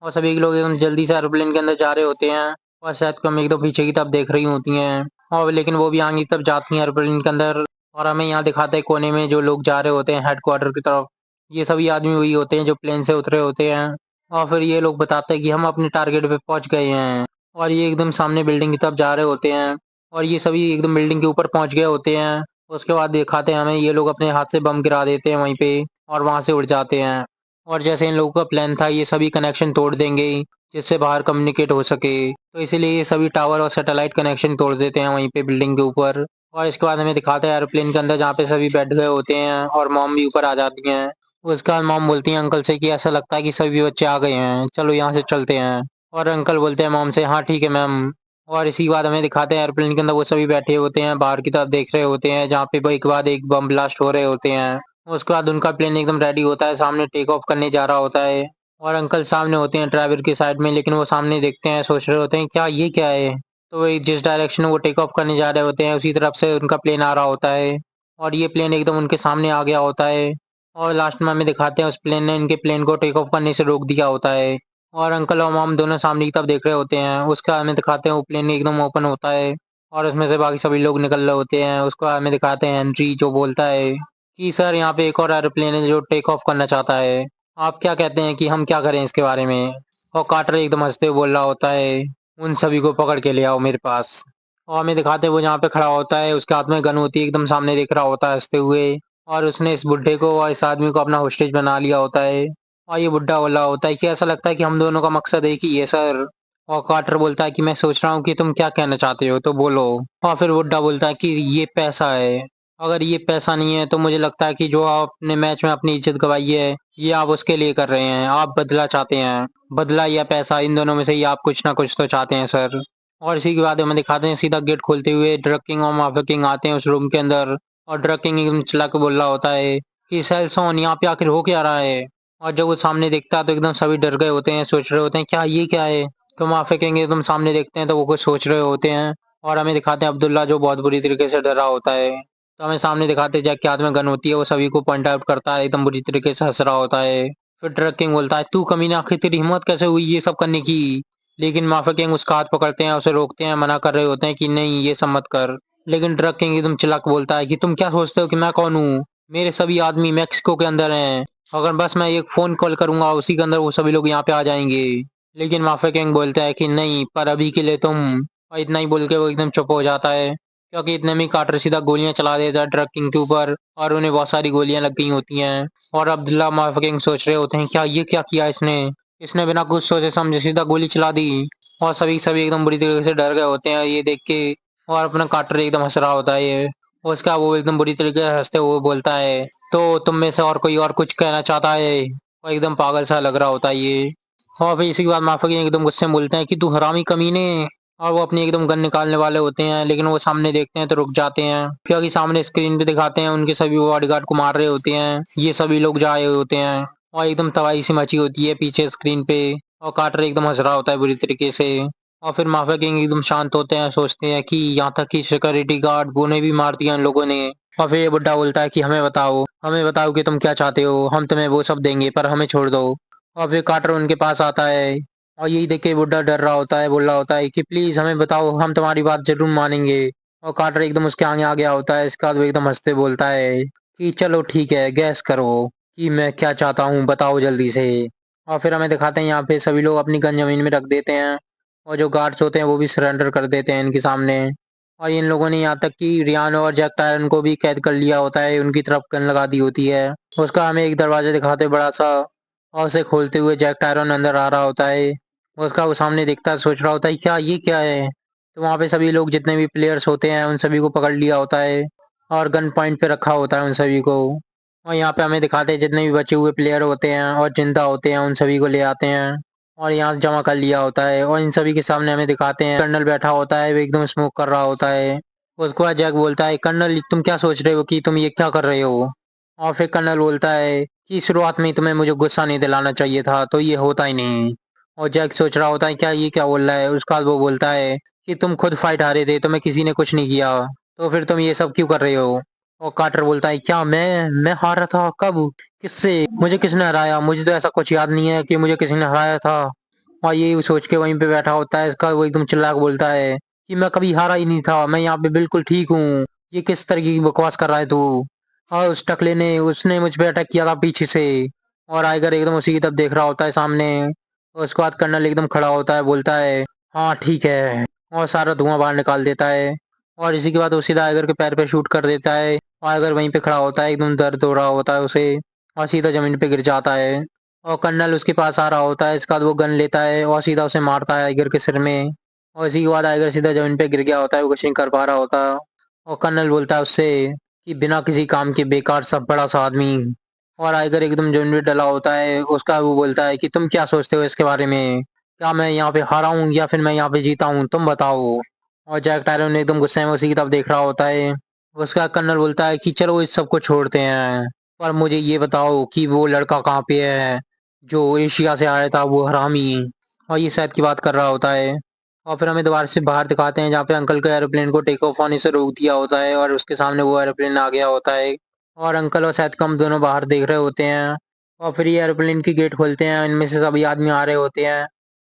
और सभी लोग एकदम जल्दी से एरोप्लेन के अंदर जा रहे होते हैं और शायद कम एकदम पीछे की तरफ देख रही होती हैं, और लेकिन वो भी आगे की तरफ जाती हैं एरोप्लेन के अंदर। और हमें यहाँ दिखाते हैं कोने में जो लोग जा रहे होते हैं हेडक्वार्टर की तरफ, ये सभी आदमी वही होते हैं जो प्लेन से उतरे होते हैं। और फिर ये लोग बताते हैं कि हम अपने टारगेट पे पहुंच गए हैं, और ये एकदम सामने बिल्डिंग की तरफ जा रहे होते हैं। और ये सभी एकदम बिल्डिंग के ऊपर पहुंच गए होते हैं। उसके बाद दिखाते हैं हमें ये लोग अपने हाथ से बम गिरा देते हैं वहीं पे और वहां से उड़ जाते हैं। और जैसे इन लोगों का प्लान था ये सभी कनेक्शन तोड़ देंगे जिससे बाहर कम्युनिकेट हो सके, तो इसीलिए ये सभी टावर और सैटेलाइट कनेक्शन तोड़ देते हैं वहीं पे बिल्डिंग के ऊपर। और इसके बाद हमें दिखाते हैं एरोप्लेन के अंदर जहाँ पे सभी बैठ गए होते हैं और मॉम भी ऊपर आ जाती हैं। उसके बाद मॉम बोलती हैं अंकल से कि ऐसा लगता है कि सभी बच्चे आ गए हैं, चलो यहाँ से चलते हैं। और अंकल बोलते हैं मॉम से हाँ ठीक है मैम। और इसी के बाद हमें दिखाते हैं एयरप्लेन के अंदर वो सभी बैठे होते हैं बाहर की तरफ देख रहे होते हैं जहाँ पे वो एक के बाद एक बम ब्लास्ट हो रहे होते हैं। उसके बाद उनका प्लेन एकदम रेडी होता है, सामने टेक ऑफ करने जा रहा होता है। और अंकल सामने होते हैं ड्राइवर की साइड में, लेकिन वो सामने देखते हैं सोच रहे होते हैं क्या ये क्या है। तो वही जिस डायरेक्शन में वो टेक ऑफ करने जा रहे होते हैं उसी तरफ से उनका प्लेन आ रहा होता है और ये प्लेन एकदम उनके सामने आ गया होता है। और लास्ट में हमें दिखाते हैं उस प्लेन ने इनके प्लेन को टेक ऑफ करने से रोक दिया होता है। और अंकल और मॉम दोनों सामने की तरफ देख रहे होते हैं, उसका हमें दिखाते हैं वो प्लेन एकदम ओपन होता है और उसमें से बाकी सभी लोग निकल रहे होते हैं। उसको हमें दिखाते हैं हेनरी जो बोलता है कि सर यहाँ पे एक और एरोप्लेन है जो टेक ऑफ करना चाहता है, आप क्या कहते हैं कि हम क्या करें इसके बारे में। और कार्टर एकदम हंसते हुए बोल रहा होता है उन सभी को पकड़ के ले आओ मेरे पास। और हमें दिखाते हैं वो जहाँ पे खड़ा होता है उसके हाथ में गन होती है, एकदम सामने देख रहा होता है हंसते हुए। और उसने इस बुड्ढे को और इस आदमी को अपना होस्टेज बना लिया होता है। और ये बुड्ढा बोला होता है कि ऐसा लगता है कि हम दोनों का मकसद एक ही है सर। और कार्टर बोलता है कि मैं सोच रहा हूँ कि तुम क्या कहना चाहते हो तो बोलो। और फिर बुड्ढा बोलता है कि ये पैसा है, अगर ये पैसा नहीं है तो मुझे लगता है कि जो आपने मैच में अपनी इज्जत गंवाई है ये आप उसके लिए कर रहे हैं, आप बदला चाहते हैं, बदला या पैसा इन दोनों में से ही आप कुछ ना कुछ तो चाहते हैं सर। और इसी के बाद हमें दिखाते हैं सीधा गेट खोलते हुए ड्रग किंग और माफिया किंग आते हैं उस रूम के अंदर। और ड्रग किंग एकदम चिल्ला के बोल रहा होता है कि सेल्सॉन यहाँ पे आखिर हो क्या रहा है। और जब वो सामने देखता है तो एकदम सभी डर गए होते हैं, सोच रहे होते हैं क्या ये क्या है। तो माफिया किंग एकदम सामने देखते हैं तो वो कुछ सोच रहे होते हैं। और हमें दिखाते हैं अब्दुल्ला जो बहुत बुरी तरीके से डरा होता है। तो हमें सामने दिखाते हैं जैक के हाथ में गन होती है, वो सभी को पॉइंट आउट करता है, एकदम बुरी तरीके से हंस रहा होता है। फिर ड्रग किंग बोलता है तू कमीना, आखिर तेरी हिम्मत कैसे हुई ये सब करने की। लेकिन माफिया किंग उसका हाथ पकड़ते हैं, उसे रोकते हैं, मना कर रहे होते हैं कि नहीं ये सब मत कर। लेकिन ड्रग किंग एकदम चिल्लाक बोलता है कि तुम क्या सोचते हो कि मैं कौन हूँ। मेरे सभी आदमी मैक्सिको के अंदर हैं। अगर बस मैं एक फोन कॉल करूंगा उसी के अंदर वो सभी लोग यहाँ पे आ जाएंगे। लेकिन माफिया किंग बोलता है कि नहीं, पर अभी के लिए तुम। और इतना ही बोल के वो एकदम चुप हो जाता है, क्योंकि इतने में ही कार्टर सीधा गोलियां चला देता है ड्रग किंग के ऊपर और उन्हें बहुत सारी गोलियां लग गई होती हैं। और अब्दुल्ला माफिया किंग सोच रहे होते हैं क्या ये क्या किया इसने। इसने बिना कुछ सोचे समझे सीधा गोली चला दी। और सभी सभी एकदम बुरी तरीके से डर गए होते हैं ये देख के। और अपना कार्टर एकदम हंस रहा होता है ये। उसका वो एकदम बुरी तरीके से हंसते हुए बोलता है तो तुम में से और कोई और कुछ कहना चाहता है। और एकदम पागल सा लग रहा होता है ये। और फिर इसी के बाद माफिया किंग एकदम गुस्से में बोलते हैं कि तू हरामी कमीने। और वो अपनी एकदम गन निकालने वाले होते हैं, लेकिन वो सामने देखते हैं तो रुक जाते हैं, क्योंकि सामने स्क्रीन पे दिखाते हैं उनके सभी बॉडीगार्ड को मार रहे होते हैं, ये सभी लोग जा रहे होते हैं। और एकदम तबाही सी मची होती है पीछे स्क्रीन पे। और कार्टर एकदम हंस रहा होता है बुरी तरीके से। और फिर माफिया किंग एकदम शांत होते हैं, सोचते हैं कि यहाँ तक कि सिक्योरिटी गार्ड वो ने भी मार दिया इन लोगों ने। और फिर ये बुड्ढा बोलता है कि हमें बताओ कि तुम क्या चाहते हो, हम तुम्हें वो सब देंगे पर हमें छोड़ दो। और फिर कार्टर उनके पास आता है। और यही देख के बुड्ढा डर रहा होता है, बोल रहा होता है कि प्लीज हमें बताओ, हम तुम्हारी बात जरूर मानेंगे। और कार्टर एकदम उसके आगे आ गया होता है। इसके बाद वो एकदम हंसते बोलता है कि चलो ठीक है, गैस करो कि मैं क्या चाहता हूँ, बताओ जल्दी से। और फिर हमें दिखाते हैं यहाँ पे सभी लोग अपनी गन जमीन में रख देते हैं। और जो गार्ड्स होते हैं वो भी सरेंडर कर देते हैं इनके सामने। और इन लोगों ने यहाँ तक कि रियान और जैक टायरन को भी कैद कर लिया होता है, उनकी तरफ गन लगा दी होती है। उसका हमें एक दरवाजा दिखाते हैं बड़ा सा। और उसे खोलते हुए जैक टायरन अंदर आ रहा होता है। उसका वो सामने दिखता है, सोच रहा होता है क्या ये क्या है। तो वहाँ पे सभी लोग जितने भी प्लेयर्स होते हैं उन सभी को पकड़ लिया होता है। और गन पॉइंट पे रखा होता है उन सभी को। और यहाँ पे हमें दिखाते हैं जितने भी बचे हुए प्लेयर होते हैं और जिंदा होते हैं उन सभी को ले आते हैं। और यहाँ जमा कर लिया होता है। और इन सभी के सामने हमें दिखाते हैं कर्नल बैठा होता है, वो एकदम स्मोक कर रहा होता है। उसके बाद जैक बोलता है कर्नल तुम क्या सोच रहे हो कि तुम ये क्या कर रहे हो। और फिर कर्नल बोलता है कि शुरुआत में ही तुम्हें मुझे गुस्सा नहीं दिलाना चाहिए था, तो ये होता ही नहीं। और जैक सोच रहा होता है क्या ये क्या बोल रहा है। उसके बाद वो बोलता है कि तुम खुद फाइट हारे थे, तुम्हें किसी ने कुछ नहीं किया, तो फिर तुम ये सब क्यों कर रहे हो। और कार्टर बोलता है क्या मैं हारा था, कब, किससे, मुझे किसने हराया, मुझे तो ऐसा कुछ याद नहीं है कि मुझे किसी ने हराया था। और ये सोच के वहीं पे बैठा होता है। इसका वो एकदम चिल्ला के बोलता है कि मैं कभी हारा ही नहीं था, मैं यहाँ पे बिल्कुल ठीक हूँ। ये किस तरीके की बकवास कर रहा है तू। और उस टकले ने उसने मुझ पे अटैक किया था पीछे से। और आइगर एकदम उसी की तरफ देख रहा होता है सामने। और उसके बाद कर्नल एकदम खड़ा होता है, बोलता है हाँ ठीक है। और सारा धुआं बाहर निकाल देता है। और इसी के बाद वो सीधा आइगर के पैर पे शूट कर देता है। और आइगर वहीं पे खड़ा होता है, एकदम दर्द हो रहा होता है उसे। और सीधा जमीन पे गिर जाता है। और कर्नल उसके पास आ रहा होता है। इसके बाद वो गन लेता है और सीधा उसे मारता है आइगर के सिर में। और इसी के बाद आइगर सीधा जमीन पे गिर गया होता है, वो कुछ नहीं कर पा रहा होता। और कर्नल बोलता है उससे कि बिना किसी काम के बेकार सब बड़ा सा आदमी। और आइगर एकदम जमीन पे डला होता है। उसका वो बोलता है कि तुम क्या सोचते हो इसके बारे में, क्या मैं यहाँ पे हारा हूँ या फिर मैं यहाँ पे जीता हूँ, तुम बताओ। और जैक टायरन एकदम गुस्से में उसी की तरफ देख रहा होता है। उसका कर्नल बोलता है कि चलो इस सब को छोड़ते हैं, पर मुझे ये बताओ कि वो लड़का कहाँ पे है जो एशिया से आया था, वो हरामी। और ये शायद की बात कर रहा होता है। और फिर हमें दोबारा से बाहर दिखाते हैं जहाँ पे अंकल के एरोप्लेन को टेक ऑफ होने से रोक दिया होता है और उसके सामने वो एरोप्लेन आ गया होता है। और अंकल और शायद हम दोनों बाहर देख रहे होते हैं। और फिर ये एरोप्लेन की गेट खोलते हैं, इनमें से सभी आदमी आ रहे होते हैं।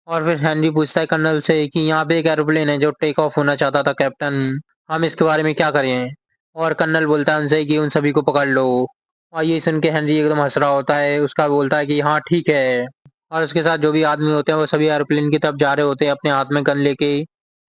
और फिर हेनरी पूछता है कर्नल से कि यहाँ पे एक एरोप्लेन है जो टेक ऑफ होना चाहता था कैप्टन, हम इसके बारे में क्या करें। और कर्नल बोलता है उनसे कि उन सभी को पकड़ लो। और ये सुन के हेनरी एकदम हंस रहा होता है। उसका बोलता है कि हाँ ठीक है। और उसके साथ जो भी आदमी होते हैं वो सभी एरोप्लेन की तरफ जा रहे होते हैं अपने हाथ में गन लेके।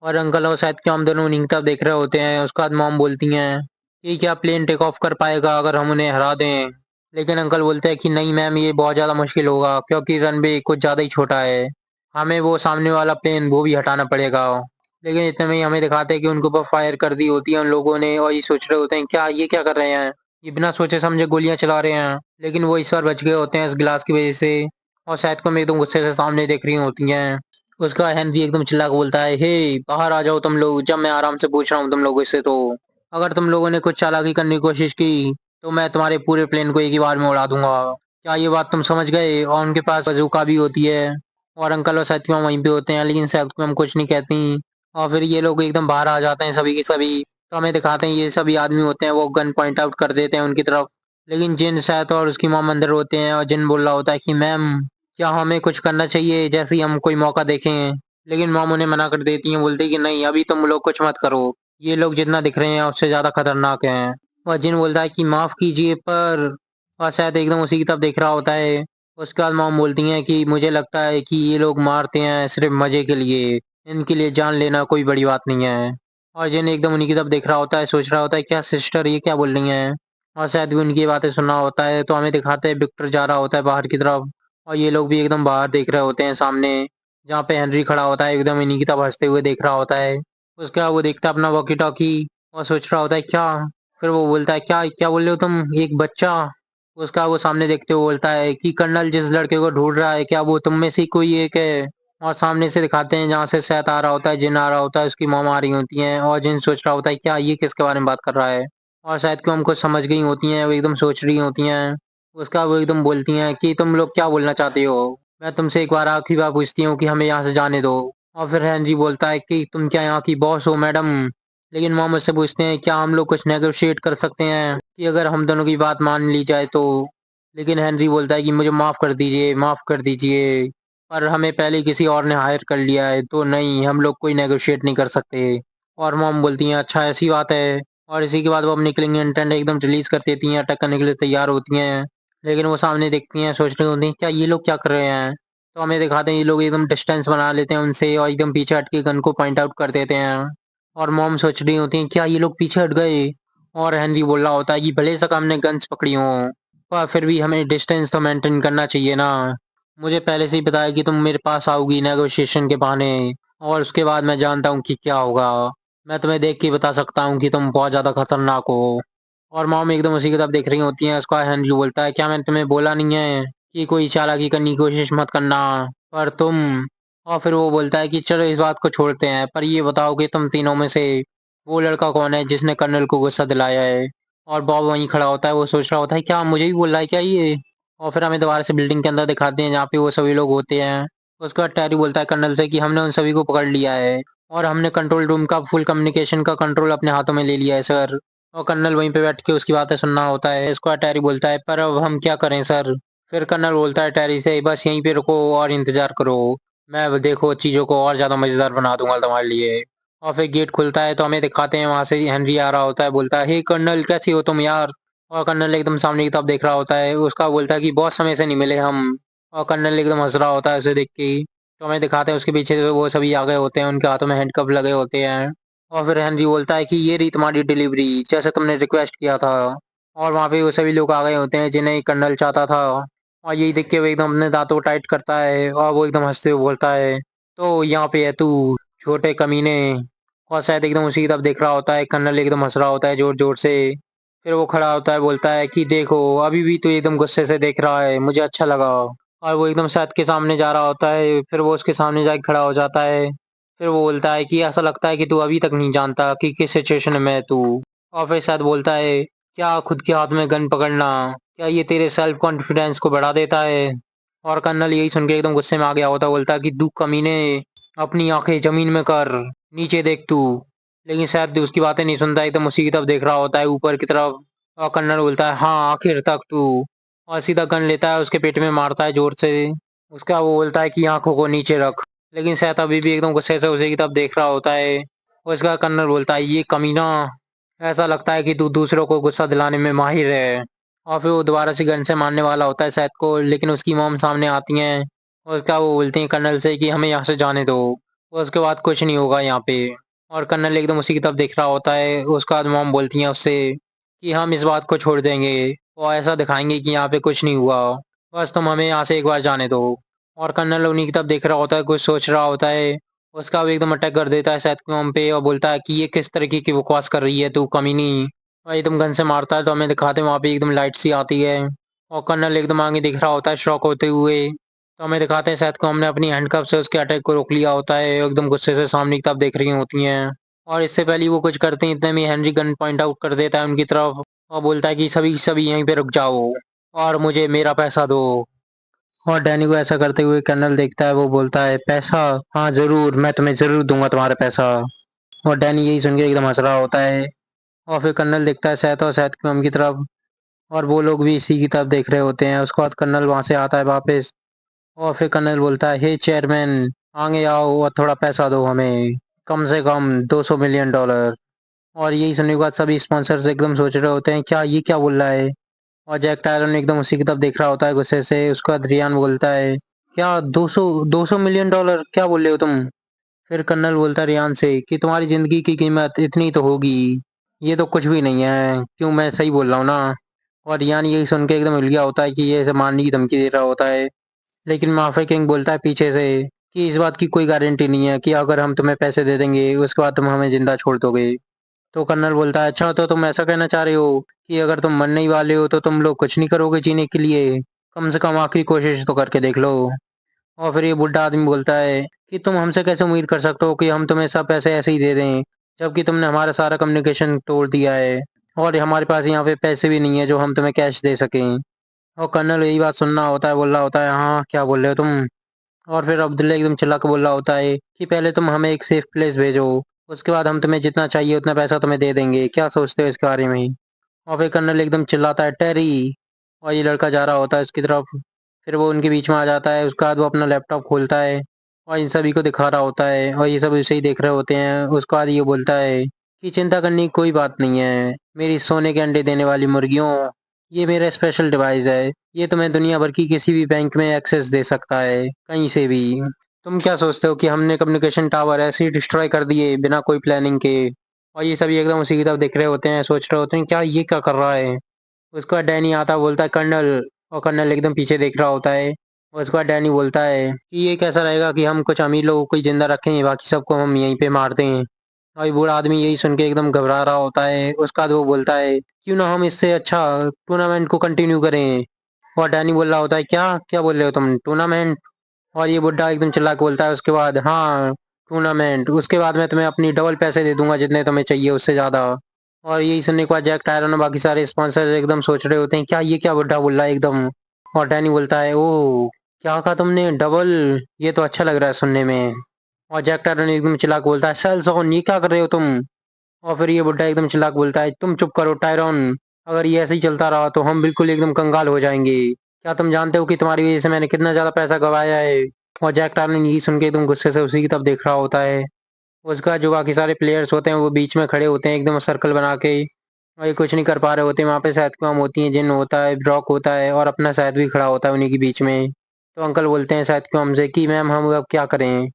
और अंकल और शायद कि हम दोनों उन्हीं की तरफ देख रहे होते हैं। उसके बाद मॉम बोलती हैं कि क्या प्लेन टेक ऑफ कर पाएगा अगर हम उन्हें हरा दें। लेकिन अंकल बोलते हैं कि नहीं मैम, ये बहुत ज़्यादा मुश्किल होगा क्योंकि रनवे कुछ ज़्यादा ही छोटा है, हमें वो सामने वाला प्लेन वो भी हटाना पड़ेगा। लेकिन इतने में ही हमें दिखाते हैं कि उनके ऊपर फायर कर दी होती है उन लोगों ने। और ये सोच रहे होते हैं क्या ये क्या कर रहे हैं, ये बिना सोचे समझे गोलियां चला रहे हैं। लेकिन वो इस बार बच गए होते हैं इस गिलास की वजह से। और शायद को एकदम गुस्से से सामने देख रही होती हैं। उसका हेनरी एकदम चिल्ला के बोलता है, हे बाहर आ जाओ तुम लोग, जब मैं आराम से पूछ रहा हूँ तुम लोगों से तो। अगर तुम लोगों ने कुछ चालाकी करने की कोशिश की तो मैं तुम्हारे पूरे प्लेन को एक ही बार में उड़ा दूंगा। क्या ये बात तुम समझ गए? और उनके पास बंदूका भी होती है और अंकल और साथियाँ वहीं पे होते हैं, लेकिन शायद हम कुछ नहीं कहती। और फिर ये लोग एकदम बाहर आ जाते हैं सभी के सभी। तो हमें दिखाते हैं ये सभी आदमी होते हैं, वो गन पॉइंट आउट कर देते हैं उनकी तरफ। लेकिन जिन शायद और उसकी मॉम अंदर होते हैं और जिन बोल रहा होता है कि मैम क्या हमें कुछ करना चाहिए जैसे ही हम कोई मौका देखें। लेकिन मॉम उन्हें मना कर देती हैं, बोलती है कि नहीं अभी तुम लोग कुछ मत करो। ये लोग जितना दिख रहे हैं उससे ज़्यादा खतरनाक हैं। और जिन बोलता है कि माफ़ कीजिए पर और शायद एकदम उसी की तरफ देख रहा होता है। उसके बाद मॉम बोलती हैं कि मुझे लगता है कि ये लोग मारते हैं सिर्फ मज़े के लिए। इनके लिए जान लेना कोई बड़ी बात नहीं है। और जिन एकदम उन्हीं की तरफ देख रहा होता है, सोच रहा होता है क्या सिस्टर ये क्या बोल रही हैं। और शायद भी उनकी बातें सुन रहा होता है। तो हमें दिखाते हैं विक्टर जा रहा होता है बाहर की तरफ। और ये लोग भी एकदम बाहर देख रहे होते हैं सामने, जहाँ पे हेनरी खड़ा होता है एकदम इन्हीं की तरफ हंसते हुए देख रहा होता है। उसके बाद वो देखता है अपना वॉकी टॉकी और सोच रहा होता है क्या। फिर वो बोलता है क्या क्या बोल रहे हो तुम, एक बच्चा। उसका वो सामने देखते हुए बोलता है कि कर्नल जिस लड़के को ढूंढ रहा है क्या वो तुम में से ही कोई एक है। और सामने से दिखाते हैं जहाँ से सैत आ रहा होता है, जिन आ रहा होता है, उसकी मॉम आ रही होती हैं। और जिन सोच रहा होता है क्या ये किसके बारे में बात कर रहा है। और शायद क्यों हमको समझ गई होती हैं, वो एकदम सोच रही होती हैं। उसका वो एकदम बोलती हैं कि तुम लोग क्या बोलना चाहते हो। मैं तुमसे एक बार आखिरी बार पूछती हूँ कि हमें यहाँ से जाने दो। और फिर हेनरी बोलता है कि तुम क्या यहाँ की बॉस हो मैडम। लेकिन मॉम उससे पूछते हैं क्या हम लोग कुछ नेगोशिएट कर सकते हैं कि अगर हम दोनों की बात मान ली जाए तो। लेकिन हेनरी बोलता है कि मुझे माफ़ कर दीजिए, माफ़ कर दीजिए। पर हमें पहले किसी और ने हायर कर लिया है तो नहीं हम लोग कोई नेगोशिएट नहीं कर सकते। और मॉम बोलती हैं अच्छा ऐसी बात है। और इसी के बाद वो अपनी किलिंग इंटेंट एकदम रिलीज कर देती हैं, अटैक करने के लिए तैयार होती हैं। लेकिन वो सामने देखती हैं, सोच रही होती हैं क्या ये लोग क्या कर रहे हैं। तो हमें दिखाते हैं ये लोग एकदम डिस्टेंस बना लेते हैं उनसे और एकदम पीछे हट के गन को पॉइंट आउट कर देते हैं। और मॉम सोच रही होती हैं क्या ये लोग पीछे हट गए। और हेनरी बोल रहा होता है कि भले सक हमने गन्स पकड़ी हों पर फिर भी हमें डिस्टेंस तो मेंटेन करना चाहिए ना। मुझे पहले से ही पता है कि तुम मेरे पास आओगी नेगोशिएशन के बहाने। और उसके बाद मैं जानता हूँ कि क्या होगा। मैं तुम्हें देख के ही बता सकता हूँ कि तुम बहुत ज़्यादा खतरनाक हो। और मॉम एकदम उसी की तरफ देख रही होती हैं। उसका हेनरी बोलता है क्या मैंने तुम्हें बोला नहीं है कि कोई चालाकी करने की कोशिश मत करना। पर तुम। और फिर वो बोलता है कि चलो इस बात को छोड़ते हैं, पर ये बताओ कि तुम तीनों में से वो लड़का कौन है जिसने कर्नल को गुस्सा दिलाया है। और बॉब वहीं खड़ा होता है, वो सोच रहा होता है क्या मुझे भी बोल रहा है क्या ये। और फिर हमें दोबारा से बिल्डिंग के अंदर दिखाते हैं जहाँ पे वो सभी लोग होते हैं। उसके बाद टैरी बोलता है कर्नल से कि हमने उन सभी को पकड़ लिया है और हमने कंट्रोल रूम का फुल कम्युनिकेशन का कंट्रोल अपने हाथों में ले लिया है सर। और कर्नल वहीं पे बैठ के उसकी बातें सुनना होता है। इसको टैरी बोलता है पर अब हम क्या करें सर। फिर कर्नल बोलता है टैरी से बस यहीं पे रुको और इंतजार करो। मैं अब देखो चीज़ों को और ज़्यादा मज़ेदार बना दूंगा तुम्हारे लिए। और फिर गेट खुलता है तो हमें दिखाते हैं वहाँ से हेनरी आ रहा होता है, बोलता है हे कर्नल कैसी हो तुम यार। और कर्नल एकदम सामने की तरफ देख रहा होता है, उसका बोलता है कि बहुत समय से नहीं मिले हम। और कर्नल एकदम हंस रहा होता है उसे देख के ही। तो हमें दिखाते हैं उसके पीछे से वो सभी आ गए होते हैं, उनके हाथों में हैंडकफ लगे होते हैं। और फिर हेनरी बोलता है कि ये रही तुम्हारी डिलीवरी जैसे तुमने रिक्वेस्ट किया था। और वहाँ पे वो सभी लोग आ गए होते हैं जिन्हें कर्नल चाहता था। और यही देख के वो एकदम अपने दांतों को टाइट करता है और वो एकदम हंसते हुए बोलता है तो यहाँ पे है तू छोटे कमीने। और शायद एकदम उसी की तरफ देख रहा होता है, कर्नल एकदम हंस रहा होता है जोर जोर से। फिर वो खड़ा होता है, बोलता है कि देखो अभी भी तो एकदम गुस्से से देख रहा है, मुझे अच्छा लगा। और वो एकदम सैद के सामने जा रहा होता है, फिर वो उसके सामने जाके खड़ा हो जाता है। फिर वो बोलता है कि ऐसा लगता है कि तू अभी तक नहीं जानता कि किस सिचुएशन में है तू। और फिर सैद बोलता है क्या खुद के हाथ में गन पकड़ना, क्या ये तेरे सेल्फ कॉन्फिडेंस को बढ़ा देता है। और कर्नल यही सुन के एकदम गुस्से में आ गया होता है, बोलता है कि तू कमीने अपनी आंखें जमीन में कर, नीचे देख तू। लेकिन शायद उसकी बातें नहीं सुनता, एकदम उसी की तरफ देख रहा होता है ऊपर की तरफ। और कन्नड़ बोलता है हाँ आखिर तक तू। और सीधा गन लेता है उसके पेट में मारता है जोर से। उसका वो बोलता है कि आंखों को नीचे रख। लेकिन शायद अभी भी एकदम गुस्से से उसी की तरफ देख रहा होता है। और उसका कन्नड़ बोलता है ये कमीना, ऐसा लगता है कि तू दूसरों को गुस्सा दिलाने में माहिर है। और फिर वो दोबारा से गन से मारने वाला होता है शायद को, लेकिन उसकी मॉम सामने आती हैं। और उसका वो बोलती हैं कर्नल से कि हमें यहाँ से जाने दो, और उसके बाद कुछ नहीं होगा यहाँ पे। और कर्नल एकदम उसी की तरफ देख रहा होता है। उसके बाद मॉम बोलती हैं उससे कि हम इस बात को छोड़ देंगे और ऐसा दिखाएंगे कि यहाँ पे कुछ नहीं हुआ, बस तुम हमें यहाँ से एक बार जाने दो। और कर्नल उन्हीं की तरफ देख रहा होता है, कुछ सोच रहा होता है। उसका वो एकदम अटैक कर देता है शायद की मॉम पे और बोलता है कि ये किस तरीके की बकवास कर रही है तू कमीनी। और एकदम गन से मारता है तो हमें दिखाते हैं वहाँ पे एकदम लाइट सी आती है। और कर्नल एकदम आगे दिख रहा होता है शॉक होते हुए। तो हमें दिखाते हैं शायद को हमने अपनी हैंडकफ से उसके अटैक को रोक लिया होता है, एकदम गुस्से से सामने की तरफ देख रही होती हैं। और इससे पहले ही वो कुछ करते हैं इतने में हेनरी गन पॉइंट आउट कर देता है उनकी तरफ और बोलता है कि सभी सभी यहीं पे रुक जाओ और मुझे मेरा पैसा दो। और डैनी को ऐसा करते हुए कर्नल देखता है, वो बोलता है पैसा, हाँ जरूर, मैं तुम्हें जरूर दूंगा तुम्हारा पैसा। और डैनी यही सुन के एकदम हंस रहा होता है। और फिर कर्नल देखता है सैथ और सैथ की मम की तरफ, और वो लोग भी इसी की तरफ देख रहे होते हैं। उसके बाद कर्नल वहां से आता है वापस, और फिर कर्नल बोलता है, हे चेयरमैन, आगे आओ और थोड़ा पैसा दो हमें, कम से कम $200 मिलियन। और यही सुनने के बाद सभी स्पॉन्सर्स एकदम सोच रहे होते हैं, क्या ये क्या बोल रहा है। और जैक टायरन एकदम उसी की तरफ देख रहा होता है गुस्से से। उसके बाद रियान बोलता है, क्या 200 मिलियन डॉलर क्या बोल रहे हो तुम। फिर कर्नल बोलता है रियान से कि तुम्हारी जिंदगी की कीमत इतनी तो होगी, ये तो कुछ भी नहीं है, क्यों, मैं सही बोल रहा हूँ ना। और रियान यही सुन के एकदम हिल गया होता है कि ये इसे मारने की धमकी दे रहा होता है। लेकिन माफिया किंग बोलता है पीछे से कि इस बात की कोई गारंटी नहीं है कि अगर हम तुम्हें पैसे दे देंगे उसके बाद तुम हमें जिंदा छोड़ दोगे। तो कर्नल बोलता है, अच्छा तो तुम ऐसा कहना चाह रहे हो कि अगर तुम मरने ही वाले हो तो तुम लोग कुछ नहीं करोगे जीने के लिए, कम से कम आखिरी कोशिश तो करके देख लो। और फिर ये बुढ़ा आदमी बोलता है कि तुम हमसे कैसे उम्मीद कर सकते हो कि हम तुम्हें सब पैसे ऐसे ही दे दें, जबकि तुमने हमारा सारा कम्युनिकेशन तोड़ दिया है और हमारे पास यहाँ पे पैसे भी नहीं है जो हम तुम्हें कैश दे सकें। और कर्नल यही बात सुनना होता है, बोल रहा होता है, हाँ क्या बोल रहे हो तुम। और फिर अब्दुल्ला एकदम चिल्ला के बोल रहा होता है कि पहले तुम हमें एक सेफ प्लेस भेजो, उसके बाद हम तुम्हें जितना चाहिए उतना पैसा तुम्हें दे देंगे, क्या सोचते हो इसके बारे में। और फिर कर्नल एकदम चिल्लाता है, टेरी। और ये लड़का जा रहा होता है उसकी तरफ। फिर वो उनके बीच में आ जाता है, उसके बाद वो अपना लैपटॉप खोलता है और इन सभी को दिखा रहा होता है, और ये सब उसे ही देख रहे होते हैं। उसके बाद ये बोलता है कि चिंता करने की कोई बात नहीं है मेरी सोने के अंडे देने वाली मुर्गियों, ये मेरा स्पेशल डिवाइस है, ये तुम्हें दुनिया भर की किसी भी बैंक में एक्सेस दे सकता है, कहीं से भी। तुम क्या सोचते हो कि हमने कम्युनिकेशन टावर ऐसे ही डिस्ट्रॉय कर दिए बिना कोई प्लानिंग के। और ये सभी एकदम उसी की तरफ देख रहे होते हैं, सोच रहे होते हैं क्या ये क्या कर रहा है। उसके बाद डैनी आता बोलता है, कर्नल। और कर्नल एकदम पीछे देख रहा होता है। और उसके बाद डैनी बोलता है कि ये कैसा रहेगा कि हम कुछ अमीर लोगों को ही जिंदा रखें, बाकी सबको हम यहीं पे मार दें। और ये बूढ़ा आदमी यही सुन के एकदम घबरा रहा होता है। उसके बाद वो बोलता है, क्यों ना हम इससे अच्छा टूर्नामेंट को कंटिन्यू करें। और डैनी बोल रहा होता है, क्या क्या बोल रहे हो तुम, टूर्नामेंट। और ये बुड्ढा एकदम चिल्ला के बोलता है उसके बाद, हाँ टूर्नामेंट, उसके बाद मैं तुम्हें अपनी डबल पैसे दे दूंगा जितने तुम्हें चाहिए उससे ज़्यादा। और यही सुनने के बाद जैक टायरन और बाकी सारे स्पॉन्सर एकदम सोच रहे होते हैं, क्या ये क्या बुड्ढा बोल रहा है एकदम। और डैनी बोलता है, ओ क्या कहा तुमने, डबल, ये तो अच्छा लग रहा है सुनने में। और जैक टायरन एकदम चिल्ला के बोलता है, सेल्स ऑन, ये क्या कर रहे हो तुम। और फिर ये बुड्ढा एकदम चिल्ला के बोलता है, तुम चुप करो टायरन, अगर ये ऐसे ही चलता रहा तो हम बिल्कुल एकदम कंगाल हो जाएंगे, क्या तुम जानते हो कि तुम्हारी वजह से मैंने कितना ज्यादा पैसा गवाया है। और जैक टायरन यही सुन के एकदम गुस्से से उसी की तरफ देख रहा होता है। उसका जो बाकी सारे प्लेयर्स होते हैं वो बीच में खड़े होते हैं एकदम सर्कल बना के, और ये कुछ नहीं कर पा रहे होते। वहाँ पे शायद कम होती है, जिन होता है, ब्रॉक होता है, और अपना शायद भी खड़ा होता है उन्हीं के बीच में। तो अंकल बोलते हैं शायद को हमसे कि मैम हम अब क्या करें।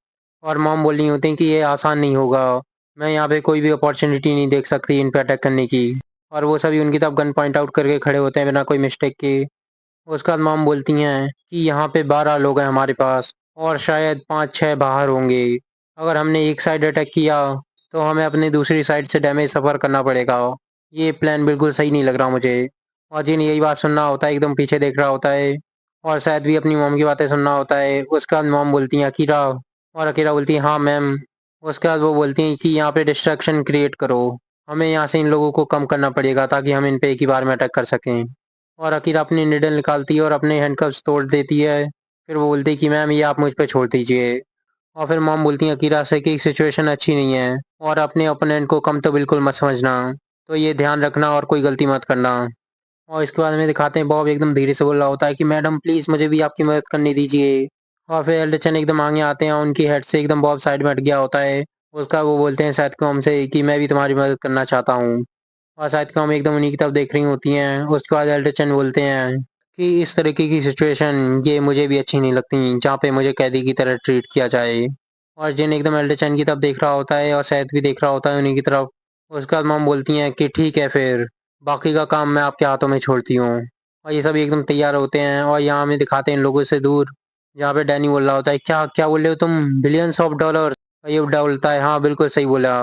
और मॉम बोल रही होती हैं कि ये आसान नहीं होगा, मैं यहाँ पे कोई भी अपॉर्चुनिटी नहीं देख सकती इन पे अटैक करने की। और वो सभी उनकी तरफ गन पॉइंट आउट करके खड़े होते हैं बिना कोई मिस्टेक के। उसके बाद मॉम बोलती हैं कि यहाँ पे 12 लोग हैं हमारे पास, और शायद 5-6 बाहर होंगे। अगर हमने एक साइड अटैक किया तो हमें अपनी दूसरी साइड से डैमेज सफ़र करना पड़ेगा। ये प्लान बिल्कुल सही नहीं लग रहा मुझे। और जिन यही बात सुनना होता है एकदम पीछे देख रहा होता है, और शायद भी अपनी मॉम की बातें सुनना होता है। उसके बाद मॉम बोलती हैं, अकीरा। और अकीरा बोलती है, हाँ मैम। उसके बाद वो बोलती हैं कि यहाँ पे डिस्ट्रैक्शन क्रिएट करो, हमें यहाँ से इन लोगों को कम करना पड़ेगा ताकि हम इन पे एक ही बार में अटैक कर सकें। और अकीरा अपनी निडल निकालती है और अपने हैंडकफ्स तोड़ देती है। फिर वो बोलती है कि मैम ये आप मुझ पे छोड़ दीजिए। और फिर मॉम बोलती हैं अकीरा से कि सिचुएशन अच्छी नहीं है और अपने ओपोनेंट को कम तो बिल्कुल मत समझना, तो ये ध्यान रखना और कोई गलती मत करना। और इसके बाद में दिखाते हैं बॉब एकदम धीरे से बोल रहा होता है कि मैडम प्लीज़ मुझे भी आपकी मदद करने दीजिए। और फिर एल्डरसन एकदम आगे आते हैं, उनकी हेड से एकदम बॉब साइड में हट गया होता है। उसका वो बोलते हैं शायद को हमसे कि मैं भी तुम्हारी मदद करना चाहता हूँ। और शायद को हम एकदम उन्हीं की तरफ देख रही होती हैं। उसके बाद एल्डरसन बोलते हैं कि इस तरीके की सिचुएशन ये मुझे भी अच्छी नहीं लगती जहाँ पे मुझे कैदी की तरह ट्रीट किया जाए। और जिन एकदम एल्डरसन की तरफ देख रहा होता है और शायद भी देख रहा होता है उन्हीं की तरफ। उसके बाद मॉम बोलती हैं कि ठीक है फिर, बाकी का काम मैं आपके हाथों में छोड़ती हूँ। और ये सभी एकदम तैयार होते हैं और यहाँ हमें दिखाते हैं इन लोगों से दूर, जहाँ पे डैनी बोल रहा होता है, क्या क्या बोल रहे हो तुम, बिलियंस ऑफ डॉलर्स। और ये बुड्ढा बोलता है, हाँ बिल्कुल सही बोला।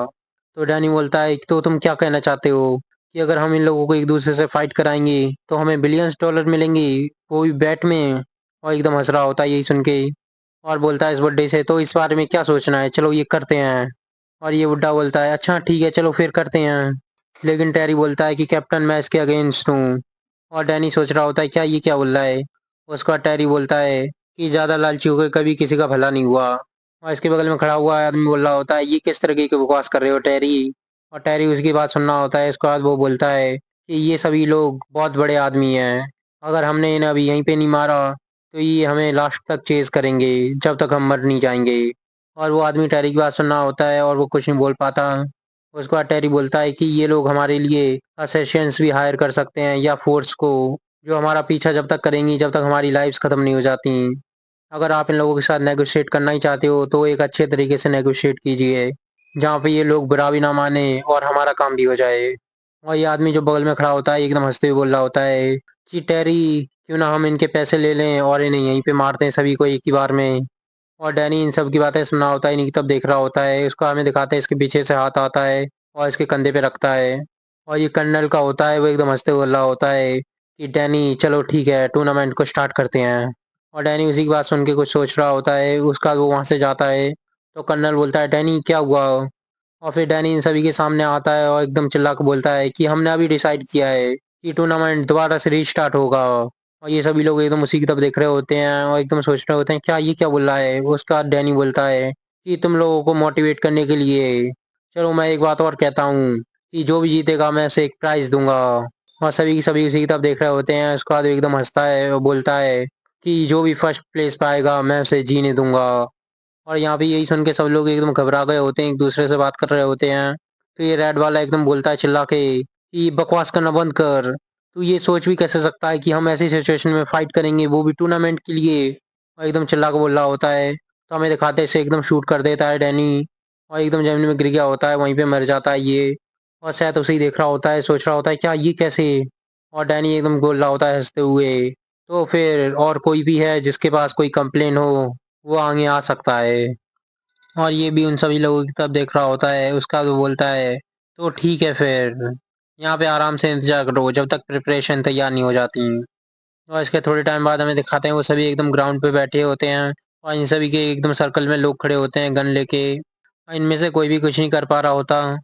तो डैनी बोलता है, तो तुम क्या कहना चाहते हो कि अगर हम इन लोगों को एक दूसरे से फाइट कराएंगे तो हमें बिलियंस डॉलर मिलेंगे, वो भी बैट में। और एकदम हँस रहा होता है यही सुन के और बोलता है इस बुड्ढे से, तो इस बारे में क्या सोचना है? चलो ये करते हैं। और ये बुड्ढा बोलता है अच्छा ठीक है चलो फिर करते हैं। लेकिन टैरी बोलता है कि कैप्टन मैं इसके अगेंस्ट हूँ। और डैनी सोच रहा होता है क्या ये क्या बोल रहा है? उसके बाद टैरी बोलता है कि ज़्यादा लालची होकर कभी किसी का भला नहीं हुआ। और इसके बगल में खड़ा हुआ आदमी बोल रहा होता है ये किस तरीके की बकवास कर रहे हो टैरी? और टैरी उसकी बात सुन रहा होता है। इसके बाद वो बोलता है कि ये सभी लोग बहुत बड़े आदमी हैं। अगर हमने इन्हें अभी यहीं पे नहीं मारा तो ये हमें लास्ट तक चेज़ करेंगे जब तक हम मर नहीं जाएँगे। और वो आदमी टैरी की बात सुन रहा होता है और वो कुछ नहीं बोल पाता। उसके बाद टैरी बोलता है कि ये लोग हमारे लिए असैसिन्स भी हायर कर सकते हैं या फ़ोर्स को, जो हमारा पीछा जब तक करेंगी जब तक हमारी लाइफ़्स ख़त्म नहीं हो जाती। अगर आप इन लोगों के साथ नेगोशिएट करना ही चाहते हो तो एक अच्छे तरीके से नेगोशिएट कीजिए, जहाँ पे ये लोग बुरा भी ना माने और हमारा काम भी हो जाए। और ये आदमी जो बगल में खड़ा होता है एकदम हँसते हुए बोल रहा होता है कि टैरी क्यों ना हम इनके पैसे ले लें और इन्हें यहीं पे मार दें सभी को एक ही बार में। और डैनी इन सब की बातें सुन रहा होता है, इन्हीं की तरफ देख रहा होता है। उसको हमें दिखाते हैं इसके पीछे से हाथ आता है और इसके कंधे पे रखता है। और ये कर्नल का होता है, वो एकदम हँसते हुए बोल रहा होता है कि डैनी चलो ठीक है टूर्नामेंट को स्टार्ट करते हैं। और डैनी उसी की बात सुन के कुछ सोच रहा होता है। उसका वो वहाँ से जाता है तो कर्नल बोलता है डैनी क्या हुआ? और फिर डैनी इन सभी के सामने आता है और एकदम चिल्ला के बोलता है कि हमने अभी डिसाइड किया है कि टूर्नामेंट दोबारा से रीस्टार्ट होगा। और ये सभी लोग एकदम उसी की तरफ देख रहे होते हैं और एकदम सोच रहे होते हैं क्या ये क्या बोल रहा है? उसका डैनी बोलता है कि तुम लोगों को मोटिवेट करने के लिए चलो मैं एक बात और कहता हूँ कि जो भी जीतेगा मैं उसे एक प्राइज़ दूँगा। और सभी के सभी उसी की तरफ देख रहे होते हैं। उसके बाद वो एकदम हँसता है और बोलता है कि जो भी फर्स्ट प्लेस पाएगा मैं उसे जीने दूँगा। और यहाँ पे यही सुन के सब लोग एकदम घबरा गए होते हैं, एक-दूसरे से बात कर रहे होते हैं। तो ये रेड वाला एकदम बोलता है चिल्ला के कि बकवास करना बंद कर। तू ये सोच भी कैसे सकता है कि हम ऐसी सिचुएशन में फाइट करेंगे वो भी टूर्नामेंट के लिए? और एकदम चिल्ला के बोल रहा होता है। तो हमें दिखाते हैं इसे एकदम शूट कर देता है डैनी और एकदम ज़मीन में गिर गया होता है, वहीं पे मर जाता है ये। और सैथ उसे ही देख रहा होता है, सोच रहा होता है क्या ये कैसे? और डैनी एकदम बोल रहा होता है हँसते हुए, तो फिर और कोई भी है जिसके पास कोई कंप्लेन हो, वो आगे आ सकता है। और ये भी उन सभी लोगों की तरफ देख रहा होता है। उसका वो बोलता है, "तो ठीक है फिर, यहाँ पे आराम से इंतज़ार करो जब तक प्रिपरेशन तैयार नहीं हो जाती।" और इसके थोड़े टाइम बाद हमें दिखाते हैं वो सभी एकदम ग्राउंड पे बैठे होते हैं और इन सभी के एकदम सर्कल में लोग खड़े होते हैं गन लेके। और इनमें से कोई भी कुछ नहीं कर पा रहा होता।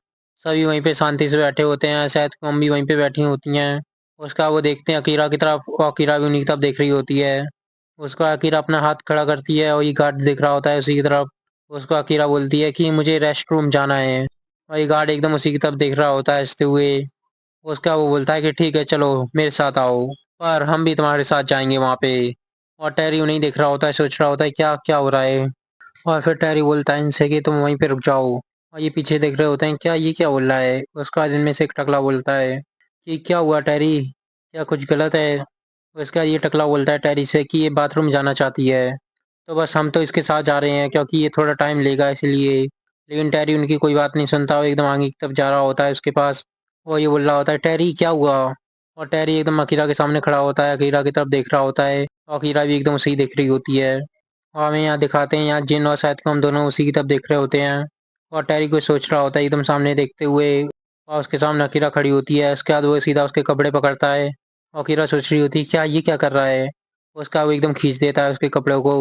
सभी वहीं पे शांति से बैठे होते हैं, शायद मम्मी वहीं पे बैठी होती हैं। उसका वो देखते हैं अकीरा की तरफ और अकीरा भी उन्हीं की तरफ देख रही होती है। उसका अकीरा अपना हाथ खड़ा करती है और ये गार्ड देख रहा होता है उसी की तरफ। उसको अकीरा बोलती है कि मुझे रेस्ट रूम जाना है और ये गार्ड एकदम उसी की तरफ देख रहा होता है हँसते हुए। उसका वो बोलता है कि ठीक है चलो मेरे साथ आओ, पर हम भी तुम्हारे साथ जाएँगे वहाँ पे। और टैरी उन्हें देख रहा होता है, सोच रहा होता है क्या क्या हो रहा है? और फिर टैरी बोलता है इनसे कि तुम वहीं पे रुक जाओ। और ये पीछे देख रहे होते हैं क्या ये क्या बोल रहा है? उसके बाद इनमें से एक टकला बोलता है कि क्या हुआ टैरी? क्या कुछ गलत है? उसके बाद ये टकला बोलता है टैरी से कि ये बाथरूम जाना चाहती है। तो बस हम तो इसके साथ जा रहे हैं क्योंकि ये थोड़ा टाइम लेगा इसलिए। लेकिन टैरी उनकी कोई बात नहीं सुनता, वो एकदम आगे की तरफ जा रहा होता है उसके पास। वो ये बोल रहा होता है टैरी क्या हुआ? और टैरी एकदम अकीरा के सामने खड़ा होता है, अकीरा की तरफ देख रहा होता है और अकीरा भी एकदम उसे ही देख रही होती है। और हमें यहाँ दिखाते हैं यहाँ जिन और शाहिद को हम दोनों उसी की तरफ देख रहे होते हैं। और टैरी कुछ सोच रहा होता है एकदम सामने देखते हुए और उसके सामने अकीरा खड़ी होती है। उसके बाद वो सीधा उसके कपड़े पकड़ता है और अकीरा सोच रही होती है क्या ये क्या कर रहा है? उसका वो एकदम खींच देता है उसके कपड़ों को।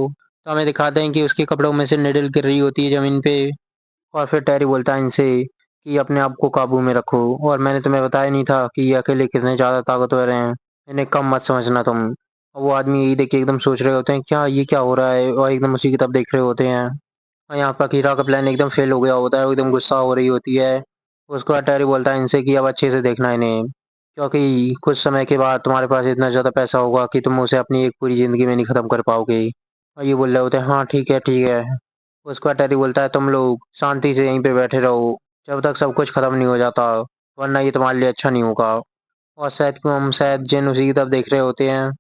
तो हमें दिखाते हैं कि उसके कपड़ों में से निडल गिर रही होती है ज़मीन पे। और फिर टैरी बोलता है इनसे कि अपने आप को काबू में रखो और मैंने तुम्हें बताया नहीं था कि ये अकेले कितने ज़्यादा ताकतवर हैं, इन्हें कम मत समझना तुम। और वो आदमी यही देख के एकदम सोच रहे होते हैं क्या ये क्या हो रहा है और एकदम उसी की तरफ देख रहे होते हैं। और यहाँ पर कीरा का प्लान एकदम फेल हो गया होता है, वो एकदम गुस्सा हो रही होती है। उसके बाद टैरी बोलता है इनसे कि अब अच्छे से देखना इन्हें, क्योंकि कुछ समय के बाद तुम्हारे पास इतना ज़्यादा पैसा होगा कि तुम उसे अपनी एक पूरी ज़िंदगी में नहीं ख़त्म कर पाओगे। और ये बोल रहे होते हैं हाँ ठीक है ठीक है। उसके बाद टैरी बोलता है तुम लोग शांति से यहीं पे बैठे रहो जब तक सब कुछ खत्म नहीं हो जाता, वरना ये तुम्हारे लिए अच्छा नहीं होगा। और शायद क्यों हम शायद जिन उसी की तरफ देख रहे होते हैं।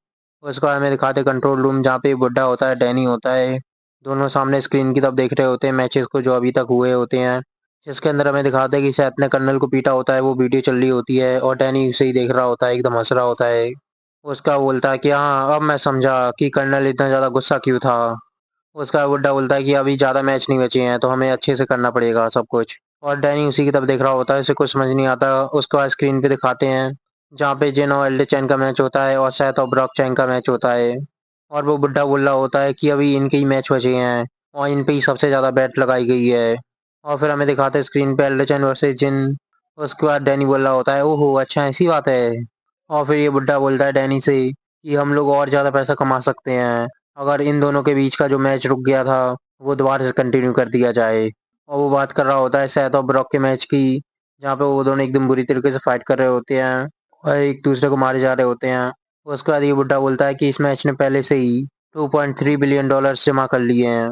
उसके बाद हमें दिखाते कंट्रोल रूम जहाँ पे बुड्ढा होता है डैनी होता है। दोनों सामने स्क्रीन की तरफ देख रहे होते हैं मैचेस को जो अभी तक हुए होते हैं, जिसके अंदर हमें दिखाते हैं कि सैथ ने कर्नल को पीटा होता है, वो वीडियो चल रही होती है और डैनी उसे ही देख रहा होता है एकदम हंस रहा होता है। उसका बोलता है कि हाँ अब मैं समझा कि कर्नल इतना ज़्यादा गुस्सा क्यों था। उसका बुड्ढा बोलता है कि अभी ज़्यादा मैच नहीं बचे हैं तो हमें अच्छे से करना पड़ेगा सब कुछ। और डैनी उसी की तरफ देख रहा होता है, उसे कुछ समझ नहीं आता। उसके बाद स्क्रीन पे दिखाते हैं जहाँ पे जिन और एल्डे चैन का मैच होता है और सैथ और ब्रॉक चैन का मैच होता है। और वो बुड्ढा बोल रहा होता है कि अभी इनके ही मैच बचे हैं और इन पे ही सबसे ज़्यादा बैट लगाई गई है। और फिर हमें दिखाते हैं स्क्रीन पे एल्डरसन वर्सेस जिन। उसके बाद डैनी बोल रहा होता है, ओहो अच्छा ऐसी बात है। और फिर ये बुड्ढा बोलता है डैनी से कि हम लोग और ज़्यादा पैसा कमा सकते हैं अगर इन दोनों के बीच का जो मैच रुक गया था वो दोबारा से कंटिन्यू कर दिया जाए। और वो बात कर रहा होता है सैथ और ब्रॉक के मैच की, जहाँ पे वो दोनों एकदम बुरी तरीके से फाइट कर रहे होते हैं और एक दूसरे को मारे जा रहे होते हैं। उसके बाद ये बुड्ढा बोलता है कि इस मैच ने पहले से ही 2.3 बिलियन डॉलर्स जमा कर लिए हैं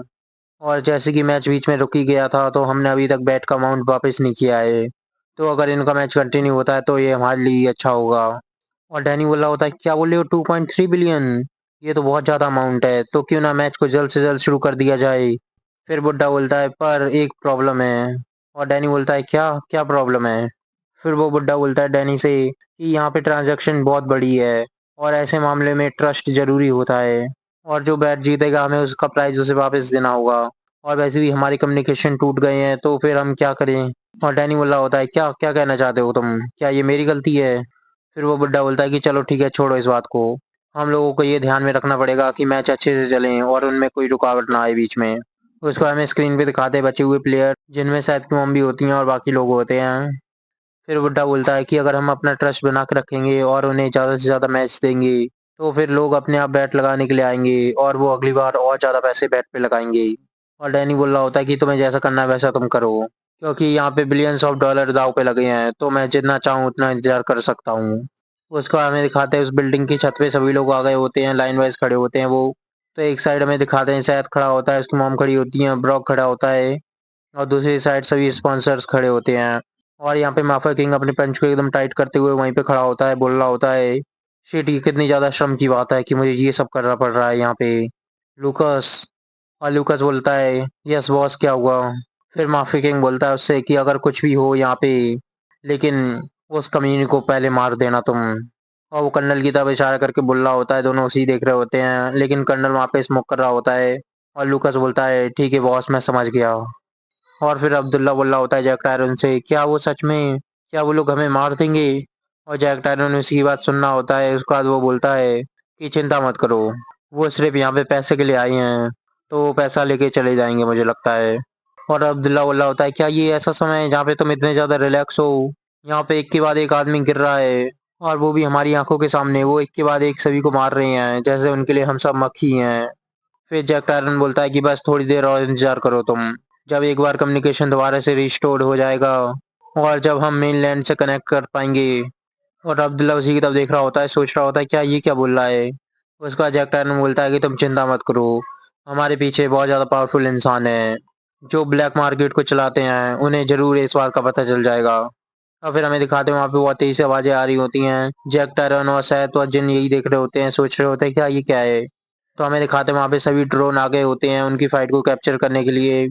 और जैसे कि मैच बीच में रुक ही गया था तो हमने अभी तक बैट का अमाउंट वापस नहीं किया है। तो अगर इनका मैच कंटिन्यू होता है तो ये हमारे लिए अच्छा होगा। और डैनी बोल रहा होता है, क्या बोल रहे हो 2.3 बिलियन? ये तो बहुत ज़्यादा अमाउंट है, तो क्यों ना मैच को जल्द से जल्द शुरू कर दिया जाए। फिर बुड्ढा बोलता है, पर एक प्रॉब्लम है। और डैनी बोलता है, क्या क्या प्रॉब्लम है? फिर वो बुड्ढा बोलता है डैनी से कि यहाँ पे ट्रांजैक्शन बहुत बड़ी है और ऐसे मामले में ट्रस्ट ज़रूरी होता है और जो बैट जीतेगा हमें उसका प्राइज़ उसे वापस देना होगा। और वैसे भी हमारी कम्युनिकेशन टूट गए हैं तो फिर हम क्या करें? और डैनी बोल रहा होता है, क्या क्या कहना चाहते हो तुम? क्या ये मेरी गलती है? फिर वो बुड्ढा बोलता है कि चलो ठीक है, छोड़ो इस बात को। हम लोगों को ये ध्यान में रखना पड़ेगा कि मैच अच्छे से चले और उनमें कोई रुकावट ना आए बीच में। उसको हमें स्क्रीन पे दिखाते हैं बचे हुए प्लेयर, जिनमें शायद की मॉम भी होती हैं और बाकी लोग होते हैं। फिर बुड्ढा बोलता है कि अगर हम अपना ट्रस्ट बना के रखेंगे और उन्हें ज़्यादा से ज़्यादा मैच देंगे तो फिर लोग अपने आप बैट लगाने के लिए आएंगे और वो अगली बार और ज़्यादा पैसे बैट पे लगाएंगे। और डैनी बोल रहा होता है कि तुम्हें जैसा करना है वैसा तुम करो, क्योंकि यहाँ पे बिलियंस ऑफ डॉलर दाव पे लगे हैं तो मैं जितना चाहूँ उतना इंतजार कर सकता हूँ। उसको हमें दिखाते हैं उस बिल्डिंग की छत पे सभी लोग आ गए होते हैं, लाइन वाइज खड़े होते हैं वो। तो एक साइड हमें दिखाते हैं शायद खड़ा होता है, उसकी मॉम खड़ी होती है, ब्रॉक खड़ा होता है और दूसरी साइड सभी स्पॉन्सर्स खड़े होते हैं। और यहाँ पे माफिया किंग अपने पंच को एकदम टाइट करते हुए वहीं पे खड़ा होता है, बोल रहा होता है, शिट ये कितनी ज़्यादा शर्म की बात है कि मुझे ये सब करना पड़ रहा है यहाँ पे। लूकस। और लूकस बोलता है, यस बॉस क्या हुआ? फिर माफी किंग बोलता है उससे कि अगर कुछ भी हो यहाँ पे, लेकिन उस कमीने को पहले मार देना तुम। और वो कर्नल की तरफ इशारा करके बुला रहा होता है, दोनों उसी देख रहे होते हैं लेकिन कर्नल वहाँ पे स्मोक कर रहा होता है। और लूकस बोलता है, ठीक है बॉस मैं समझ गया। और फिर अब्दुल्ला बोल रहा होता है जैक टायरन से, क्या वो सच में, क्या वो लोग हमें मार देंगे? और जैक टायरन ने उसकी बात सुनना होता है, उसके बाद वो बोलता है कि चिंता मत करो, वो सिर्फ यहाँ पे पैसे के लिए आई हैं तो वो पैसा लेके चले जाएंगे मुझे लगता है। और अब्दुल्ला बोल रहा होता है, क्या ये ऐसा समय है जहाँ पे तुम इतने ज़्यादा रिलैक्स हो? यहाँ पे एक के बाद एक आदमी गिर रहा है और वो भी हमारी आंखों के सामने, वो एक के बाद एक सभी को मार रहे हैं जैसे उनके लिए हम सब मक्खी हैं। फिर जैक टायरन बोलता है कि बस थोड़ी देर और इंतजार करो तुम, जब एक बार कम्युनिकेशन दोबारा से रिस्टोर्ड हो जाएगा और जब हम मेनलैंड से कनेक्ट कर पाएंगे। और अब्दुल्ला उसी की तरफ देख रहा होता है, सोच रहा होता है क्या ये क्या बोल रहा है। उसके बाद जैक टायरन बोलता है कि तुम चिंता मत करो, हमारे पीछे बहुत ज़्यादा पावरफुल इंसान है जो ब्लैक मार्केट को चलाते हैं, उन्हें ज़रूर इस बात का पता चल जाएगा। और फिर हमें दिखाते हैं वहाँ पे बहुत तेजी से आवाज़ें आ रही होती हैं, जैक टायरन और सैथ और जिन यही देख रहे होते हैं, सोच रहे होते हैं क्या ये क्या है। तो हमें दिखाते हैं वहाँ पे सभी ड्रोन आ गए होते हैं उनकी फाइट को कैप्चर करने के लिए।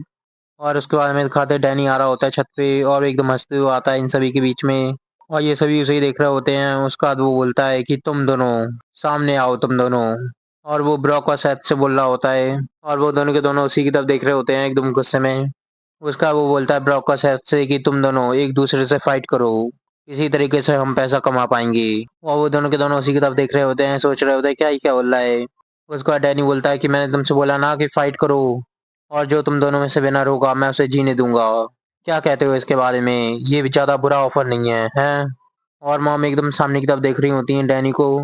और उसके बाद हमें दिखाते हैं डैनी आ रहा होता है छत पे और एकदम हंसते हुए आता है इन सभी के बीच में। और ये सभी उसे ही देख रहे होते हैं, उसके बाद वो बोलता है कि तुम दोनों सामने आओ तुम दोनों। और वो ब्रॉक और सेथ से बोल रहा होता है और वो दोनों के दोनों उसी की तरफ देख रहे होते हैं एकदम गुस्से में। उसका वो बोलता है ब्रॉक और सेथ से कि तुम दोनों एक दूसरे से फाइट करो, इसी तरीके से हम पैसा कमा पाएंगे। और वो दोनों के दोनों उसी की तरफ देख रहे होते हैं, सोच रहे होते हैं क्या ही क्या बोल रहा है। उसके बाद डैनी बोलता है कि मैंने तुमसे बोला ना कि फाइट करो और जो तुम दोनों में से विनर होगा मैं उसे जीने दूंगा। क्या कहते हो इसके बारे में? ये भी ज़्यादा बुरा ऑफर नहीं है, हैं? और मॉम एकदम सामने की तरफ देख रही होती हैं डैनी को।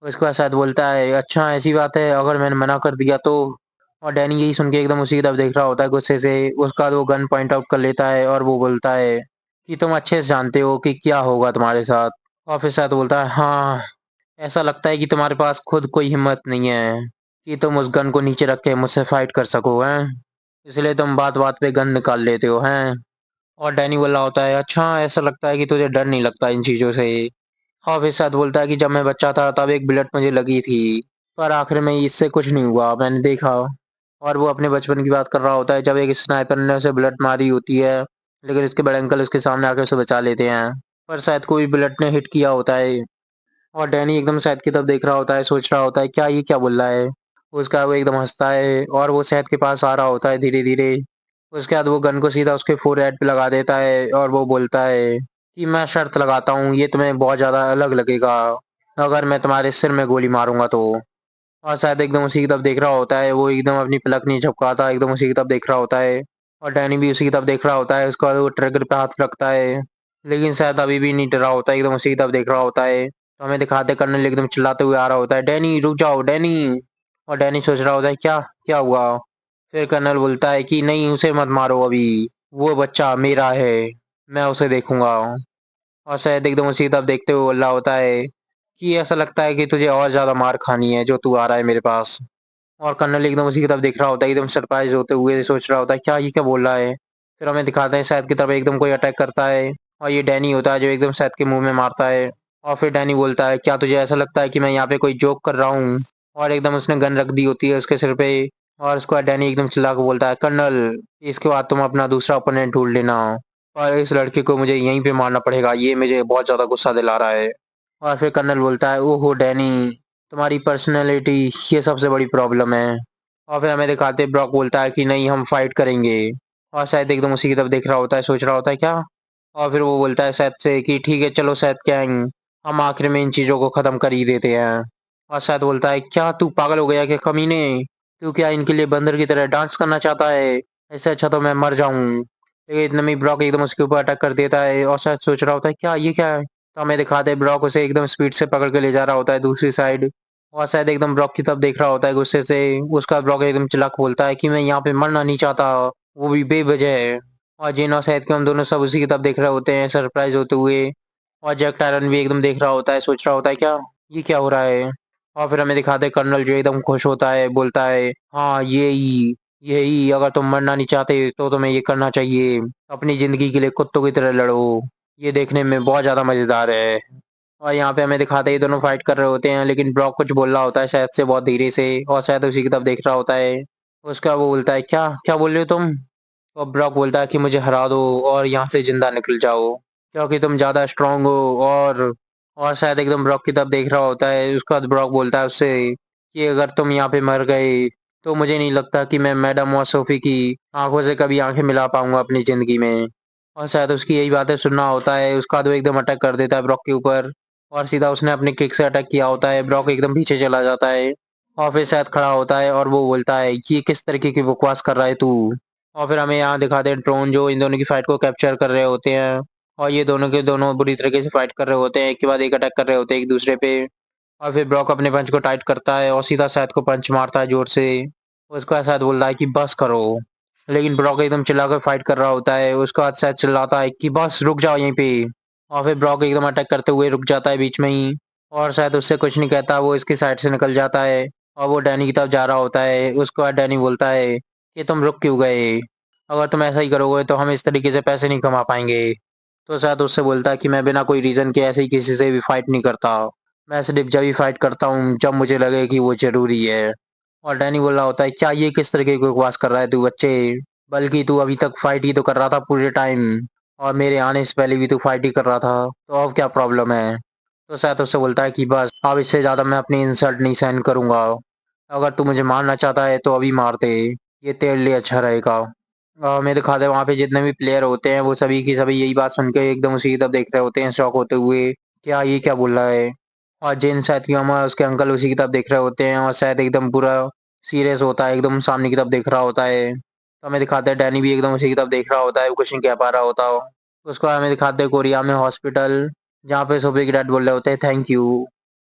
उसके बाद शायद बोलता है, अच्छा ऐसी बात है, अगर मैंने मना कर दिया तो? और डैनी यही सुन के एकदम उसी की तरफ देख रहा होता है गुस्से से। उसका बाद वो गन पॉइंट आउट कर लेता है और वो बोलता है कि तुम अच्छे से जानते हो कि क्या होगा तुम्हारे साथ। और फिर शायद बोलता है, हाँ ऐसा लगता है कि तुम्हारे पास खुद कोई हिम्मत नहीं है कि तुम उस गन को नीचे रख के मुझसे फाइट कर सको, हैं? इसलिए तुम बात बात पे गन निकाल लेते हो, हैं? और डैनी बोल रहा होता है, अच्छा ऐसा लगता है कि तुझे डर नहीं लगता इन चीज़ों से। और फिर साथ बोलता है कि जब मैं बच्चा था तब एक बुलेट मुझे लगी थी, पर आखिर में इससे कुछ नहीं हुआ, मैंने देखा। और वो अपने बचपन की बात कर रहा होता है जब एक स्नाइपर ने उसे बुलेट मारी होती है, लेकिन उसके बड़े अंकल उसके सामने आकर उसे बचा लेते हैं, पर शायद कोई बुलेट ने हिट किया होता है। और डैनी एकदम शायद की तरफ देख रहा होता है, सोच रहा होता है क्या ये क्या बोल रहा है। उसका वो एकदम हंसता है और वो शहद के पास आ रहा होता है धीरे धीरे। उसके बाद वो गन को सीधा उसके फोरहेड पे लगा देता है और वो बोलता है कि मैं शर्त लगाता हूँ ये तुम्हें बहुत ज़्यादा अलग लगेगा अगर मैं तुम्हारे सिर में गोली मारूंगा तो। और शायद एकदम उसी की तरफ देख रहा होता है, वो एकदम अपनी पलक नहीं झपकाता, एकदम उसी की तरफ देख रहा होता है। और डैनी भी उसी की तरफ देख रहा होता है, उसके बाद वो ट्रिगर पे हाथ रखता है, लेकिन शायद अभी भी नहीं डरा होता है, एकदम उसी की तरफ देख रहा होता है। तो हमें दिखाते कर्नल एकदम चिल्लाते हुए आ रहा होता है, डैनी रुक जाओ डैनी। और डैनी सोच रहा होता है क्या क्या हुआ। फिर कर्नल बोलता है कि नहीं उसे मत मारो अभी, वो बच्चा मेरा है, मैं उसे देखूंगा। और शायद एकदम उसी की तरफ देखते हुए बोल रहा होता है कि ऐसा लगता है कि तुझे और ज्यादा मार खानी है जो तू आ रहा है मेरे पास। और कर्नल एकदम उसी की तरफ देख रहा होता है, एकदम सरप्राइज होते हुए सोच रहा होता है क्या ये क्या बोल रहा है। फिर हमें दिखाते हैं शायद की तरफ एकदम कोई अटैक करता है, और ये डैनी होता है जो एकदम शायद के मुंह में मारता है। और फिर डैनी बोलता है क्या तुझे ऐसा लगता है कि मैं यहाँ पे कोई जोक कर रहा हूँ। और एकदम उसने गन रख दी होती है उसके सिर पे। और उसके बाद डैनी एकदम चिल्ला के बोलता है कर्नल इसके बाद तुम अपना दूसरा ओपोनेंट ढूंढ लेना, और इस लड़के को मुझे यहीं पे मारना पड़ेगा, ये मुझे बहुत ज्यादा गुस्सा दिला रहा है। और फिर कर्नल बोलता है ओहो डैनी, तुम्हारी पर्सनैलिटी ये सबसे बड़ी प्रॉब्लम है। और फिर हमें दिखाते हैं ब्रॉक बोलता है कि नहीं हम फाइट करेंगे। और शायद एकदम उसी की तरफ देख रहा होता है, सोच रहा होता है क्या। और फिर वो बोलता है शायद से कि ठीक है चलो शायद गैंग, हम आखिर में इन चीजों को खत्म कर ही देते हैं। और शायद बोलता है क्या तू पागल हो गया क्या कमीने, तू क्या इनके लिए बंदर की तरह डांस करना चाहता है, ऐसे अच्छा तो मैं मर जाऊं। लेकिन इतने में ब्रॉक एकदम उसके ऊपर अटैक कर देता है, और शायद सोच रहा होता है क्या ये क्या है। तो हमें दिखाते हैं ब्रॉक उसे एकदम स्पीड से पकड़ के ले जा रहा होता है दूसरी साइड। और शायद एकदम ब्रॉक की तरफ देख रहा होता है गुस्से से। उसका ब्रॉक एकदम चिल्ला के बोलता है कि मैं यहाँ पे मरना नहीं चाहता, वो भी बेवजह। और जिन और शायद के हम दोनों सब उसी की तरफ देख रहे होते हैं सरप्राइज होते हुए। और जैक टायरन भी एकदम देख रहा होता है, सोच रहा होता है क्या ये क्या हो रहा है। और फिर हमें दिखाते हैं कर्नल जो एकदम खुश होता है, बोलता है हाँ यही अगर तुम मरना नहीं चाहते तो तुम्हें ये करना चाहिए, अपनी जिंदगी के लिए कुत्तों की तरह लड़ो, ये देखने में बहुत ज्यादा मजेदार है। और यहाँ पे हमें दिखाते हैं ये दोनों फाइट कर रहे होते हैं, लेकिन ब्रॉक कुछ बोल रहा होता है शायद से बहुत धीरे से, और शायद उसी की तरफ देख रहा होता है। उसका वो बोलता है क्या क्या बोल रहे हो तुम। और ब्रॉक बोलता है कि मुझे हरा दो और यहाँ से जिंदा निकल जाओ, क्योंकि तुम ज्यादा स्ट्रांग हो। और शायद एकदम ब्रॉक की तरफ देख रहा होता है, उसके बाद ब्रॉक बोलता है उससे कि अगर तुम यहाँ पे मर गए तो मुझे नहीं लगता कि मैं मैडम और सोफी की आंखों से कभी आंखें मिला पाऊंगा अपनी जिंदगी में। और शायद उसकी यही बातें सुनना होता है, उसका तो एकदम अटैक कर देता है ब्रॉक के ऊपर। और सीधा उसने अपने किक से अटैक किया होता है, ब्रॉक एकदम पीछे चला जाता है। और फिर शायद खड़ा होता है और वो बोलता है कि ये किस तरीके की बकवास कर रहा है तू। और फिर हमें यहाँ दिखाते हैं ड्रोन जो इन दोनों की फाइट को कैप्चर कर रहे होते हैं। और ये दोनों के दोनों बुरी तरीके से फाइट कर रहे होते हैं, एक के बाद एक अटैक कर रहे होते हैं एक दूसरे पे। और फिर ब्रॉक अपने पंच को टाइट करता है और सीधा शायद को पंच मारता है जोर से। उसको शायद बोल रहा है कि बस करो, लेकिन ब्रॉक एकदम चिल्लाकर फाइट कर रहा होता है, उसके बाद शायद चिल्लाता है कि बस रुक जाओ यहीं पे। और फिर ब्रॉक एकदम अटैक करते हुए रुक जाता है बीच में ही। और शायद उससे कुछ नहीं कहता, वो इसकी साइड से निकल जाता है। और वो डैनी की तरफ जा रहा होता है, उसके बाद डैनी बोलता है कि तुम रुक क्यों गए, अगर तुम ऐसा ही करोगे तो हम इस तरीके से पैसे नहीं कमा पाएंगे। तो शायद उससे बोलता है कि मैं बिना कोई रीजन के ऐसे ही किसी से भी फाइट नहीं करता, मैं सिर्फ जब ही फाइट करता हूँ जब मुझे लगे कि वो जरूरी है। और डैनी बोल रहा होता है क्या ये किस तरीके की बकवास कर रहा है तू बच्चे, बल्कि तू अभी तक फाइट ही तो कर रहा था पूरे टाइम, और मेरे आने से पहले भी तू फाइट ही कर रहा था, तो अब क्या प्रॉब्लम है। तो शायद उससे बोलता है कि बस अब इससे ज्यादा मैं अपनी इंसल्ट नहीं सहन करूंगा, अगर तू मुझे मारना चाहता है तो अभी मार दे, ये तेरे लिए अच्छा रहेगा। मेरे खाते वहाँ पे जितने भी प्लेयर होते हैं वो सभी की सभी यही बात सुन के एकदम उसी की तरफ देख रहे होते हैं शॉक होते हुए, क्या ये क्या बोल रहा है। और जिन शायद की अम्मा उसके अंकल उसी की तरफ देख रहे होते हैं, और शायद एकदम पूरा सीरियस होता है, एकदम सामने की तरफ देख रहा होता है। तो हमें दिखाते हैं डैनी भी एकदम उसी की तरफ देख रहा होता है, वो कुछ नहीं कह पा रहा होता। उसको हमें दिखाते हैं कोरिया में हॉस्पिटल, जहाँ पे सोफी के डैड बोल रहे होते हैं थैंक यू,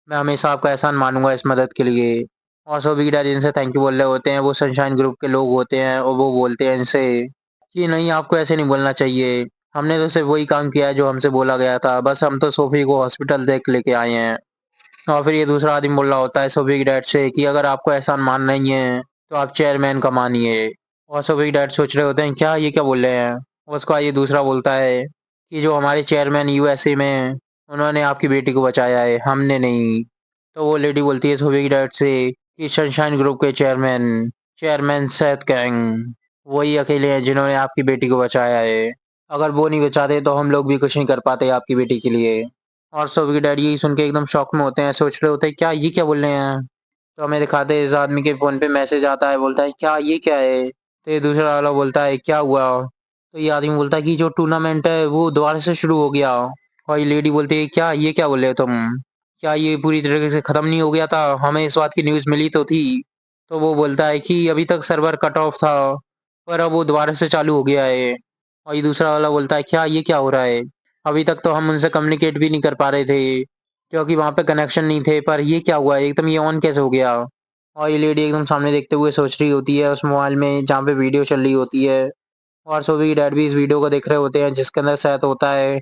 मैं हमेशा आपका एहसान मानूंगा इस मदद के लिए। और सोफी के डैड जिनसे थैंक यू बोल रहे होते हैं वो सनशाइन ग्रुप के लोग होते हैं, और वो बोलते हैं इनसे कि नहीं आपको ऐसे नहीं बोलना चाहिए, हमने तो सिर्फ वही काम किया है जो हमसे बोला गया था, बस हम तो सोफी को हॉस्पिटल देख लेके आए हैं। और फिर ये दूसरा आदमी बोल रहा होता है सोफी के डैड से कि अगर आपको एहसान मानना ही है तो आप चेयरमैन का मानिए। और सोफी के डैड सोच रहे होते हैं क्या ये क्या बोल रहे हैं। उसका ये दूसरा बोलता है कि जो हमारे चेयरमैन यूएसए में हैं, उन्होंने आपकी बेटी को बचाया है, हमने नहीं। तो वो लेडी बोलती है सोफी के डैड से कि सनशाइन ग्रुप के चेयरमैन चेयरमैन सेथ कैंग वही अकेले हैं जिन्होंने आपकी बेटी को बचाया है, अगर वो नहीं बचाते तो हम लोग भी कुछ नहीं कर पाते आपकी बेटी के लिए। और सोफी के डैडी यही सुन के एकदम शॉक में होते हैं, सोच रहे होते हैं क्या ये क्या बोल रहे हैं। तो हमें दिखाते हैं इस आदमी के फोन पे मैसेज आता है, बोलता है क्या ये क्या है। तो ये दूसरा वाला बोलता है क्या हुआ। तो ये आदमी बोलता है कि जो टूर्नामेंट है वो दोबारा से शुरू हो गया। और ये लेडी बोलती है क्या ये क्या बोल रहे हो तुम। क्या ये पूरी तरीके से खत्म नहीं हो गया था? हमें इस बात की न्यूज़ मिली तो थी। तो वो बोलता है कि अभी तक सर्वर कट ऑफ था, पर अब वो दोबारा से चालू हो गया है। और ये दूसरा वाला बोलता है क्या ये क्या हो रहा है? अभी तक तो हम उनसे कम्युनिकेट भी नहीं कर पा रहे थे, क्योंकि वहाँ पे कनेक्शन नहीं थे, पर ये क्या हुआ? एकदम ये ऑन कैसे हो गया? और ये लेडी एकदम सामने देखते हुए सोच रही होती है उस मोबाइल में जहाँ पे वीडियो चल रही होती है। और सभी डैड भी इस वीडियो को देख रहे होते हैं जिसके अंदर शायद होता है।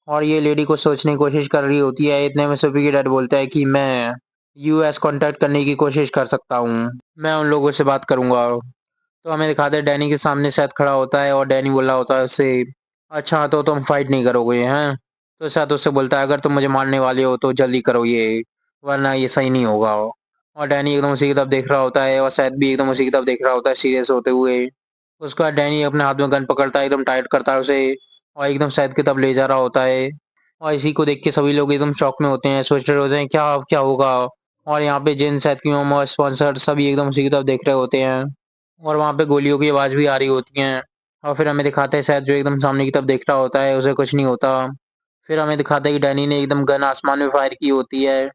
और ये लेडी कुछ सोचने की कोशिश कर रही होती है, इतने में सभी के डैड बोलता है कि मैं यूएस कांटेक्ट करने की कोशिश कर सकता हूँ, मैं उन लोगों से बात करूंगा। तो हमें दिखाते हैं डैनी के सामने शायद खड़ा होता है और डैनी बोल रहा होता है उससे, अच्छा तो तुम फाइट नहीं करोगे हैं? तो शायद उससे बोलता है अगर तुम मुझे मारने वाले हो तो जल्दी करो ये, वरना ये सही नहीं होगा। और डैनी एकदम उसी की तरफ देख रहा होता है और शायद भी एकदम उसी की तरफ देख रहा होता है सीरियस होते हुए। उसके बाद डैनी अपने हाथ में गन पकड़ता है, एकदम टाइट करता है उसे और एकदम शायद की तरफ ले जा रहा होता है। और इसी को देख के सभी लोग एकदम शॉक में होते हैं, सोच रहे होते हैं क्या क्या होगा। और यहाँ पे जिन शायद की और स्पॉन्सर सभी एकदम उसी की तरफ देख रहे होते हैं। और वहाँ पे गोलियों की आवाज़ भी आ रही होती हैं। और फिर हमें दिखाते हैं शायद जो एकदम सामने की तरफ देख रहा होता है उसे कुछ नहीं होता। फिर हमें दिखाता है कि डैनी ने एकदम गन आसमान में फायर की होती है,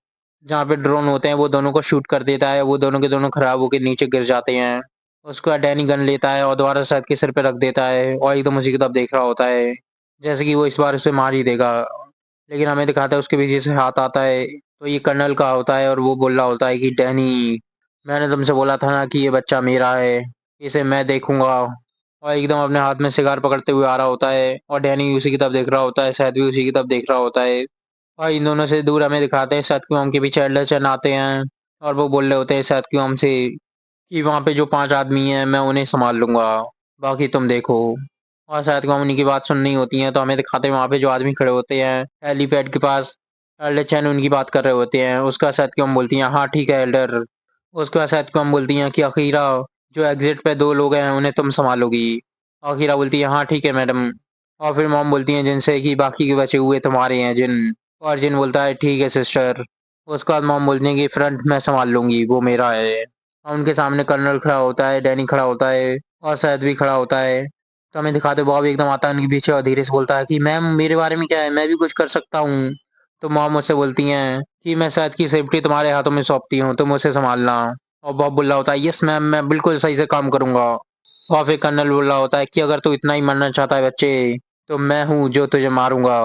जहाँ पे ड्रोन होते हैं वो दोनों को शूट कर देता है, वो दोनों के दोनों खराब होकर नीचे गिर जाते हैं। उसके बाद डैनी गन लेता है और दोबारा शायद के सिर पे रख देता है और एकदम उसी की तरफ देख रहा होता है, जैसे कि वो इस बार उसे मार ही देगा। लेकिन हमें दिखाता है उसके पीछे से हाथ आता है, तो ये कर्नल का होता है और वो बोल रहा होता है कि डैनी, मैंने तुमसे बोला था ना कि ये बच्चा मेरा है, इसे मैं देखूंगा। और एकदम अपने हाथ में सिगार पकड़ते हुए आ रहा होता है और डैनी उसी की तरफ देख रहा होता है, शायद भी उसी की तरफ देख रहा होता है। और इन दोनों से दूर हमें दिखाते हैं शायद कि के पीछे एल्डरसन आते हैं और वो बोल रहे होते हैं शायद कि हमसे कि वहाँ पे जो 5 आदमी हैं मैं उन्हें सँभाल लूँगा, बाकी तुम देखो। और शायद को उन्हीं की बात सुननी होती है, तो हमें दिखाते हैं वहाँ पे जो आदमी खड़े होते हैं हेलीपैड के पास, एल्डर चैन उनकी बात कर रहे होते हैं। उसका शायद कि हम बोलती हैं हाँ ठीक है एल्डर। उसके बाद शायद को हम बोलती हैं कि अखीरा, जो एग्ज़िट पे 2 लोग हैं उन्हें तुम सँभालोगी। अखीरा बोलती है हाँ ठीक है मैडम। और फिर मॉम बोलती हैं जिन से कि बाकी के बचे हुए तुम्हारे हैं जिन। और जिन बोलता है ठीक है सिस्टर। उसके बाद मॉम बोलती हैं कि फ्रंट मैं सँभाल लूँगी, वो मेरा है। और उनके सामने कर्नल खड़ा होता है, डैनी खड़ा होता है और सैद भी खड़ा होता है। तो हमें दिखाते बॉब एकदम आता है उनके पीछे और धीरे से बोलता है कि मैम मेरे बारे में क्या है? मैं भी कुछ कर सकता हूँ। तो मॉम मुझसे बोलती हैं कि मैं सैद की सेफ्टी तुम्हारे हाथों में सौंपती हूँ, तुम उसे सँभालना। और बॉब बोल रहा होता है यस मैम, मैं बिल्कुल सही से काम करूँगा। और फिर कर्नल बोल रहा होता है कि अगर तू इतना ही मरना चाहता है बच्चे, तो मैं हूँ जो तुझे मारूँगा।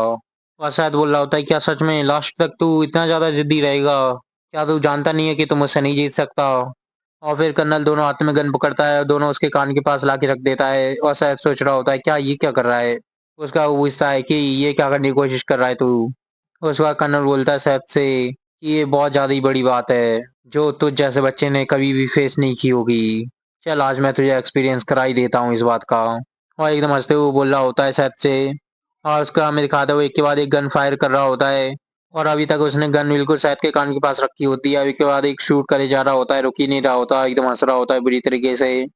और शायद बोल रहा होता है क्या सच में लास्ट तक तू इतना ज़्यादा ज़िद्दी रहेगा? क्या तू जानता नहीं है कि तू मुझसे नहीं जीत सकता? और फिर कर्नल दोनों हाथ में गन पकड़ता है और दोनों उसके कान के पास लाके रख देता है और शायद सोच रहा होता है क्या ये क्या कर रहा है? उसका वो हिस्सा है कि ये क्या करने की कोशिश कर रहा है तू? उसके बाद कर्नल बोलता है शायद से कि ये बहुत ज़्यादा ही बड़ी बात है, जो तुझ जैसे बच्चे ने कभी भी फेस नहीं की होगी। चल आज मैं तुझे एक्सपीरियंस करा ही देता हूँ इस बात का। और एकदम हँसते हुए बोल रहा होता है शायद से। और उसका हमें दिखाते हुए एक के बाद एक गन फायर कर रहा होता है और अभी तक उसने गन बिल्कुल शायद के कान के पास रखी होती है। अभी के बाद एक शूट करे जा रहा होता है, रुक ही नहीं रहा होता, एकदम हँस रहा होता है बुरी तरीके से।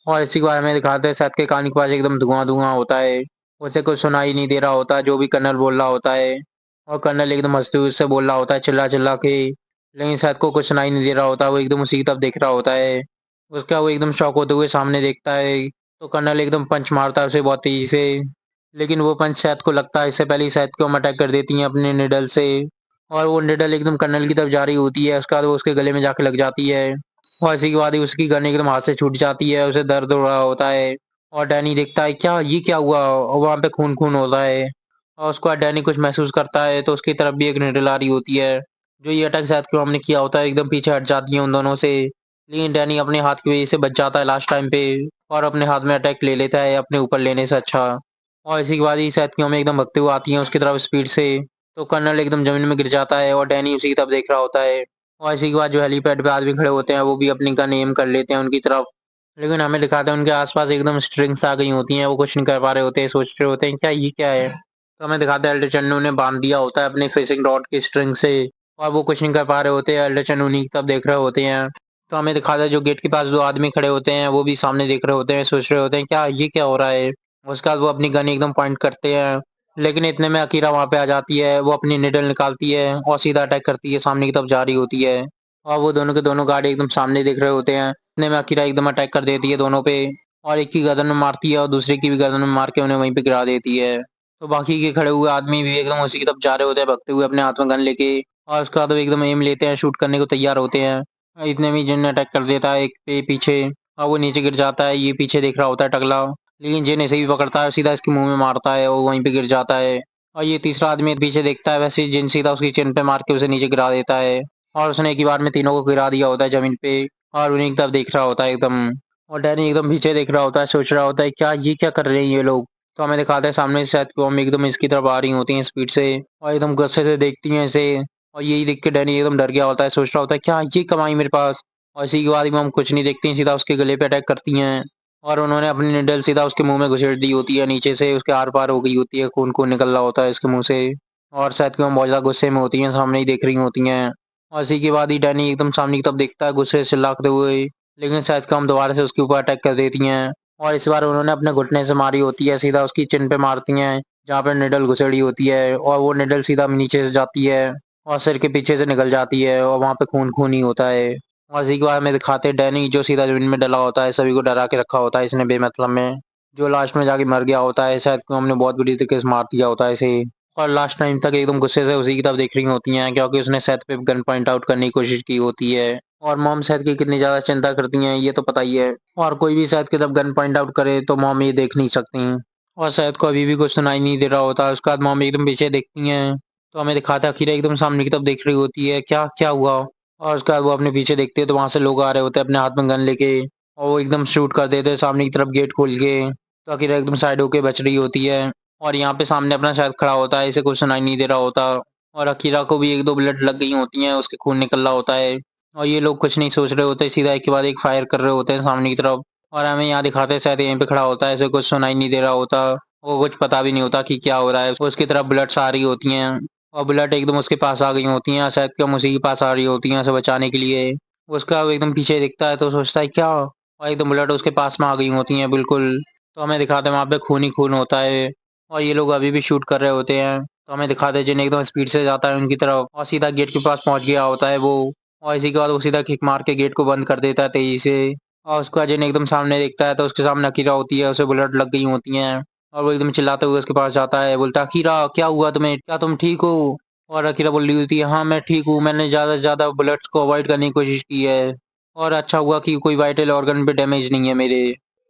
और इसी के बाद हमें दिखाते हैं शायद के कान के पास एकदम धुआं-धुआं होता है। उसे कुछ सुनाई नहीं दे रहा होता जो भी कर्नल बोल रहा होता है। और कर्नल एकदम हँसते हुए उससे बोल रहा होता है चिल्ला-चिल्ला के, लेकिन शायद को कुछ सुनाई नहीं दे रहा होता, वो एकदम उसी की तरफ देख रहा होता है। उसका वो एकदम शॉक होते हुए सामने देखता है, तो कर्नल एकदम पंच मारता है उसे बहुत तेज़ी से। लेकिन वो पंच शायद को लगता है इससे पहले ही शायद को हम अटैक कर देती हैं अपने निडल से। और वो निडल एकदम कर्नल की तरफ जा रही होती है, उसके बाद वो उसके गले में जाके लग जाती है। और इसी के बाद ही उसकी गन एकदम हाथ से छूट जाती है, उसे दर्द हो रहा होता है। और डैनी देखता है क्या ये क्या हुआ? और वहाँ पे खून-खून होता है। और उसके बाद डैनी कुछ महसूस करता है तो उसकी तरफ भी एक निडल आ रही होती है। जो ये अटैक शायद को हमने किया होता है एकदम पीछे हट जाती है उन दोनों से। लेकिन डैनी अपने हाथ की वजह से बच जाता है लास्ट टाइम पे और अपने हाथ में अटैक ले लेता है अपने ऊपर लेने से अच्छा। और इसी के बाद ही शायद कि हमें एकदम भगते हुए आती हैं उसकी तरफ स्पीड से। तो कर्नल एकदम ज़मीन में गिर जाता है और डैनी उसी की तरफ देख रहा होता है। और इसी के बाद जो हेलीपैड पे आदमी खड़े होते हैं वो भी अपनी गन एम कर लेते हैं उनकी तरफ। लेकिन हमें दिखाते हैं उनके आस-पास एकदम स्ट्रिंग्स आ गई होती हैं, वो कुछ नहीं कर पा रहे होते हैं, सोच रहे होते हैं क्या ये क्या है? तो हमें दिखाते हैं एल्डर चन्नू ने बाँध दिया होता है अपने फिशिंग रॉड की स्ट्रिंग से और वो कुछ नहीं कर पा रहे होते हैं, एल्डर चन्नू उन्हीं की तरफ देख रहे होते हैं। तो हमें दिखाता है जो गेट के पास 2 आदमी खड़े होते हैं, वो भी सामने देख रहे होते हैं, सोच रहे होते हैं क्या ये क्या हो रहा है? उसके बाद वो अपनी गन एकदम पॉइंट करते हैं, लेकिन इतने में अकीरा वहाँ पे आ जाती है, वो अपनी निडल निकालती है और सीधा अटैक करती है, सामने की तरफ जा रही होती है। और वो दोनों के दोनों गार्ड एकदम सामने देख रहे होते हैं, इतने में अकीरा एकदम अटैक कर देती है दोनों पे और एक की गर्दन में मारती है और दूसरे की भी गर्दन में मार के उन्हें वहीं पे गिरा देती है। तो बाकी के खड़े हुए आदमी भी एकदम उसी की तरफ जा रहे होते हैं भगते हुए अपने हाथ में गन लेके। और उसके बाद वो एकदम एम लेते हैं, शूट करने को तैयार होते हैं। इतने में जिन अटैक कर देता है एक पे पीछे, और वो नीचे गिर जाता है। ये पीछे देख रहा होता है टकला, लेकिन जिन ऐसे ही पकड़ता है, सीधा इसके मुंह में मारता है और वहीं पे गिर जाता है। और ये तीसरा आदमी पीछे देखता है, वैसे ही जिन सीधा उसकी चिन पे मार के उसे नीचे गिरा देता है। और उसने एक ही बार में तीनों को गिरा दिया होता है जमीन पे। और उन्हीं की तरफ देख रहा होता है एकदम। और डैनी एकदम पीछे देख रहा होता है, सोच रहा होता है क्या ये क्या कर रहे हैं ये लोग। तो हमें दिखाते हैं सामने से शायद बॉम्ब एकदम इसकी तरफ आ रही होती हैं स्पीड से, और एकदम गुस्से से देखती हैं इसे। और यही देख के डैनी एकदम डर गया होता है, सोच रहा होता है क्या ये कमाई मेरे पास। और इसी के बाद हम कुछ नहीं देखती हैं, सीधा उसके गले पे अटैक करती हैं। और उन्होंने अपनी निडल सीधा उसके मुंह में घुसेड़ दी होती है, नीचे से उसके आर पार हो गई होती है, खून खून निकल रहा होता है इसके मुंह से। और शायद कि हम बहुत ज़्यादा गुस्से में होती हैं, सामने ही देख रही होती हैं। और इसी के बाद ही डैनी एकदम सामने की तरफ देखता है गुस्से से चिल्लाते हुए, लेकिन शायद कि हम दोबारा से उसके ऊपर अटैक कर देती हैं। और इस बार उन्होंने अपने घुटने से मारी होती है, सीधा उसकी चिन पे मारती हैं जहाँ पे निडल घुसेड़ी होती है। और वो निडल सीधा नीचे से जाती है और सिर के पीछे से निकल जाती है, और वहाँ पे खून खून ही होता है। और इसी के बाद में दिखाते हैं डैनी जो सीधा जमीन में डला होता है, सभी को डरा के रखा होता है इसने बेमतलब में, जो लास्ट में जाके मर गया होता है। शायद कि हमने बहुत बुरी तरीके से मार दिया होता है इसे। और लास्ट टाइम तक एकदम गुस्से से उसी की तरफ देख रही होती हैं, क्योंकि उसने सेथ पे गन पॉइंट आउट करने की कोशिश की होती है। और मॉम सेथ की कितनी ज़्यादा चिंता करती हैं ये तो पता ही है। और कोई भी सेथ की तरफ गन पॉइंट आउट करे तो मॉम ये देख नहीं सकती। और सेथ को अभी भी कुछ सुनाई नहीं दे रहा होता। उसके बाद मॉम एकदम पीछे देखती हैं, तो हमें दिखाता है अकीरा एकदम सामने की तरफ देख रही होती है, क्या क्या हुआ। और उसके बाद वो अपने पीछे देखते हैं तो वहाँ से लोग आ रहे होते हैं अपने हाथ में गन लेके, और वो एकदम शूट कर देते हैं सामने की तरफ गेट खोल के। तो अकीरा एकदम साइड होके बच रही होती है। और यहाँ पे सामने अपना शायद खड़ा होता है, इसे कुछ सुनाई नहीं दे रहा होता। और अकीरा को भी एक दो बुलेट लग गई होती हैं, उसके खून निकल रहा होता है। और ये लोग कुछ नहीं सोच रहे होते, सीधा एक के बाद एक फायर कर रहे होते हैं सामने की तरफ। और हमें यहाँ दिखाते हैं शायद यहीं पे खड़ा होता है, इसे कुछ सुनाई नहीं दे रहा होता। वो कुछ पता भी नहीं होता कि क्या हो रहा है। उसकी तरफ बुलेट्स आ रही होती हैं, और बुलेट एकदम उसके पास आ गई होती हैं, शायद कि हम उसी के पास आ रही होती हैं उसे बचाने के लिए। उसका वो एकदम पीछे दिखता है तो सोचता है क्या, और एकदम बुलेट उसके पास में आ गई होती हैं बिल्कुल। तो हमें दिखाते हैं वहाँ पे खून ही खून होता है, और ये लोग अभी भी शूट कर रहे होते हैं। तो हमें दिखाते हैं जिन एकदम स्पीड से जाता है उनकी तरफ, और सीधा गेट के पास पहुंच गया होता है वो। और इसी के बाद वो सीधा किक मार के गेट को बंद कर देता है तेजी से। और उसका जिन एकदम सामने देखता है तो उसके सामने अकीरा होती है, उसे बुलेट लग गई होती हैं। और वो एकदम चिल्लाते हुए उसके पास जाता है, बोलता है अकीरा क्या हुआ तुम्हें, क्या तुम ठीक हो। और अकीरा बोल रही होती है हाँ मैं ठीक हूँ, मैंने ज़्यादा से ज़्यादा बुलेट्स को अवॉइड करने की कोशिश की है, और अच्छा हुआ कि कोई वाइटल ऑर्गन पे डैमेज नहीं है मेरे।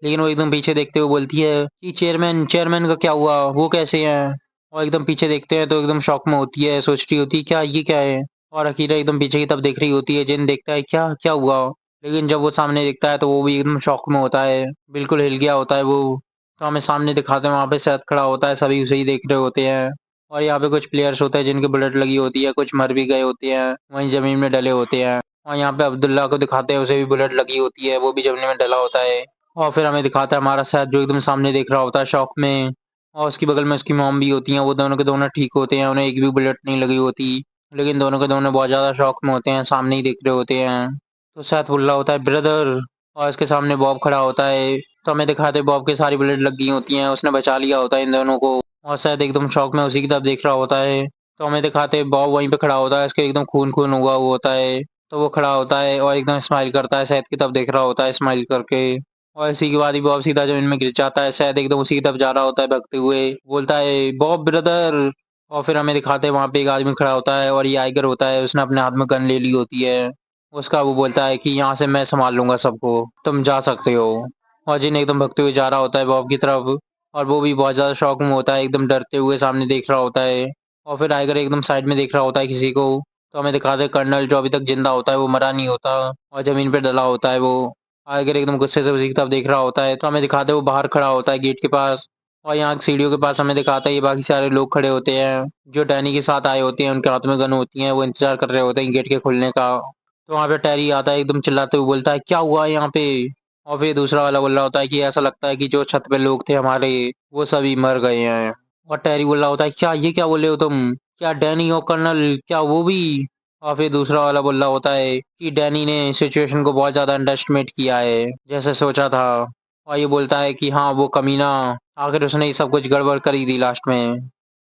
लेकिन वो एकदम पीछे देखते हुए बोलती है कि चेयरमैन चेयरमैन का क्या हुआ, वो कैसे हैं। और एकदम पीछे देखते हैं तो एकदम शॉक में होती है, सोच रही होती है क्या ये क्या है। और अकीरा एकदम पीछे की तरफ देख रही होती है, जिन देखता है क्या क्या हुआ। लेकिन जब वो सामने देखता है तो वो भी एकदम शॉक में होता है, बिल्कुल हिल गया होता है वो। तो हमें सामने दिखाते हैं वहाँ पे सैद खड़ा होता है, सभी उसे ही देख रहे होते हैं। और यहाँ पे कुछ प्लेयर्स होते हैं जिनकी बुलेट लगी होती है, कुछ मर भी गए होते हैं, वहीं जमीन में डले होते हैं। और यहाँ पे अब्दुल्ला को दिखाते हैं, उसे भी बुलेट लगी होती है, वो भी जमीन में डला होता है। और फिर हमें दिखाता है हमारा सैद जो एकदम सामने देख रहा होता है शॉक में। और उसकी बगल में उसकी मॉम भी होती हैं, वो दोनों के दोनों ठीक होते हैं, उन्हें एक भी बुलेट नहीं लगी होती। लेकिन दोनों के दोनों बहुत ज़्यादा शॉक में होते हैं, सामने ही देख रहे होते हैं। तो सैद बोल रहा होता है ब्रदर, और इसके सामने बॉब खड़ा होता है। तो हमें दिखाते हैं बॉब की सारी बुलेट लग गई होती हैं, उसने बचा लिया होता है इन दोनों को। और शायद एकदम शौक में उसी की तरफ देख रहा होता है। तो हमें दिखाते हैं बॉब वहीं पे खड़ा होता है, इसके एकदम खून खून हुआ होता है। तो वो खड़ा होता है और एकदम स्माइल करता है, शायद की तरफ देख रहा होता है स्माइल करके। और इसी के बाद ही बॉब सीधा जमीन में गिर जाता है, शायद एकदम उसी की तरफ जा रहा होता है भागते हुए, बोलता है बॉब ब्रदर। और फिर हमें दिखाते हैं वहाँ पे एक आदमी खड़ा होता है, और ये आइगर होता है, उसने अपने हाथ में गन ले ली होती है। उसका वो बोलता है कि यहाँ से मैं संभाल लूंगा सबको, तुम जा सकते हो। और जिन एकदम भगते हुए जा रहा होता है बॉब की तरफ, और वो भी बहुत ज़्यादा शौक में होता है, एकदम डरते हुए सामने देख रहा होता है। और फिर टाइगर एकदम साइड में देख रहा होता है किसी को। तो हमें दिखाते हैं कर्नल जो अभी तक जिंदा होता है, वो मरा नहीं होता, और ज़मीन पे डला होता है वो। टाइगर एकदम गुस्से से उसी की तरफ देख रहा होता है। तो हमें दिखाते हैं वो बाहर खड़ा होता है गेट के पास। और यहाँ सीढ़ियों के पास हमें दिखाता है ये बाकी सारे लोग खड़े होते हैं, जो डैनी के साथ आए होते हैं, उनके हाथ में गन होती हैं, वो इंतजार कर रहे होते हैं गेट के खुलने का। तो वहाँ पे टेरी आता है एकदम चिल्लाते हुए, बोलता है क्या हुआ है यहाँ पे। और फिर दूसरा वाला बोल रहा होता है कि ऐसा लगता है कि जो छत पे लोग थे हमारे, वो सभी मर गए हैं। और टेरी बोल रहा होता है क्या ये क्या बोले हो तुम, क्या डैनी और कर्नल क्या वो भी। और फिर दूसरा वाला बोल रहा होता है कि डैनी ने सिचुएशन को बहुत ज़्यादा अंडरएस्टिमेट किया है, जैसे सोचा था। और ये बोलता है कि हाँ वो कमीना, आखिर उसने ये सब कुछ गड़बड़ कर ही दी लास्ट में।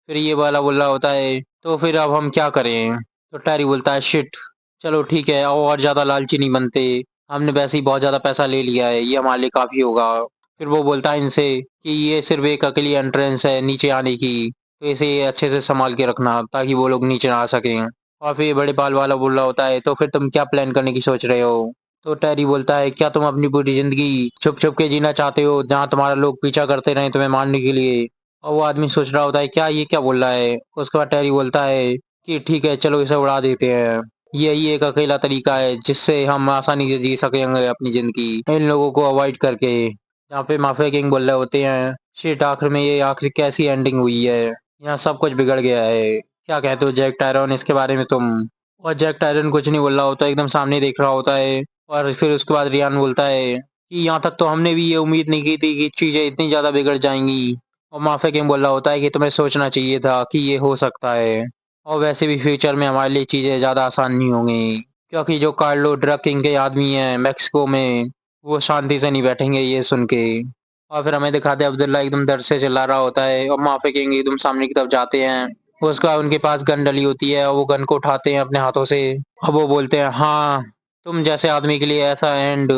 फिर ये वाला बोल रहा होता है तो फिर अब हम क्या करें। तो टैरी बोलता है शिट, चलो ठीक है और ज़्यादा लालची नहीं बनते, हमने वैसे ही बहुत ज़्यादा पैसा ले लिया है, ये हमारे लिए काफ़ी होगा। फिर वो बोलता है इनसे कि ये सिर्फ एक अकेली एंट्रेंस है नीचे आने की, तो इसे अच्छे से संभाल के रखना ताकि वो लोग नीचे ना आ सकें। और फिर ये बड़े बाल वाला बोल रहा होता है, तो फिर तुम क्या प्लान करने की सोच रहे हो? तो टेरी बोलता है, क्या तुम अपनी पूरी जिंदगी छुप छुप के जीना चाहते हो, जहाँ तुम्हारा लोग पीछा करते रहे तुम्हें मारने के लिए? और वो आदमी सोच रहा होता है, क्या ये क्या बोल रहा है? उसके बाद टेरी बोलता है कि ठीक है, चलो इसे उड़ा देते हैं। यही एक अकेला तरीका है जिससे हम आसानी से जी सकेंगे अपनी जिंदगी, इन लोगों को अवॉइड करके। यहाँ पे माफिया किंग बोल रहे होते हैं, शिट, आखिर में ये आखिर कैसी एंडिंग हुई है? यहाँ सब कुछ बिगड़ गया है। क्या कहते हो जैक टायरन इसके बारे में तुम? और जैक टायरन कुछ नहीं बोल रहा होता, एकदम सामने देख रहा होता है। और फिर उसके बाद रियान बोलता है कि यहाँ तक तो हमने भी ये उम्मीद नहीं की थी कि चीजें इतनी ज्यादा बिगड़ जाएंगी। और माफिया किंग बोल रहा होता है कि तुम्हें सोचना चाहिए था कि ये हो सकता है। और वैसे भी फ्यूचर में हमारे लिए चीजें ज्यादा आसान नहीं होंगी, क्योंकि जो कार्लो ड्रग किंग के आदमी हैं मेक्सिको में, वो शांति से नहीं बैठेंगे ये सुन के। और फिर हमें दिखाते हैं अब्दुल्ला एकदम दर्द से चिल्ला रहा होता है, और माफिया किंग एकदम सामने की तरफ जाते हैं। उसके बाद उनके पास गन डली होती है, और वो गन को उठाते हैं अपने हाथों से। अब वो बोलते हैं, हाँ, तुम जैसे आदमी के लिए ऐसा एंड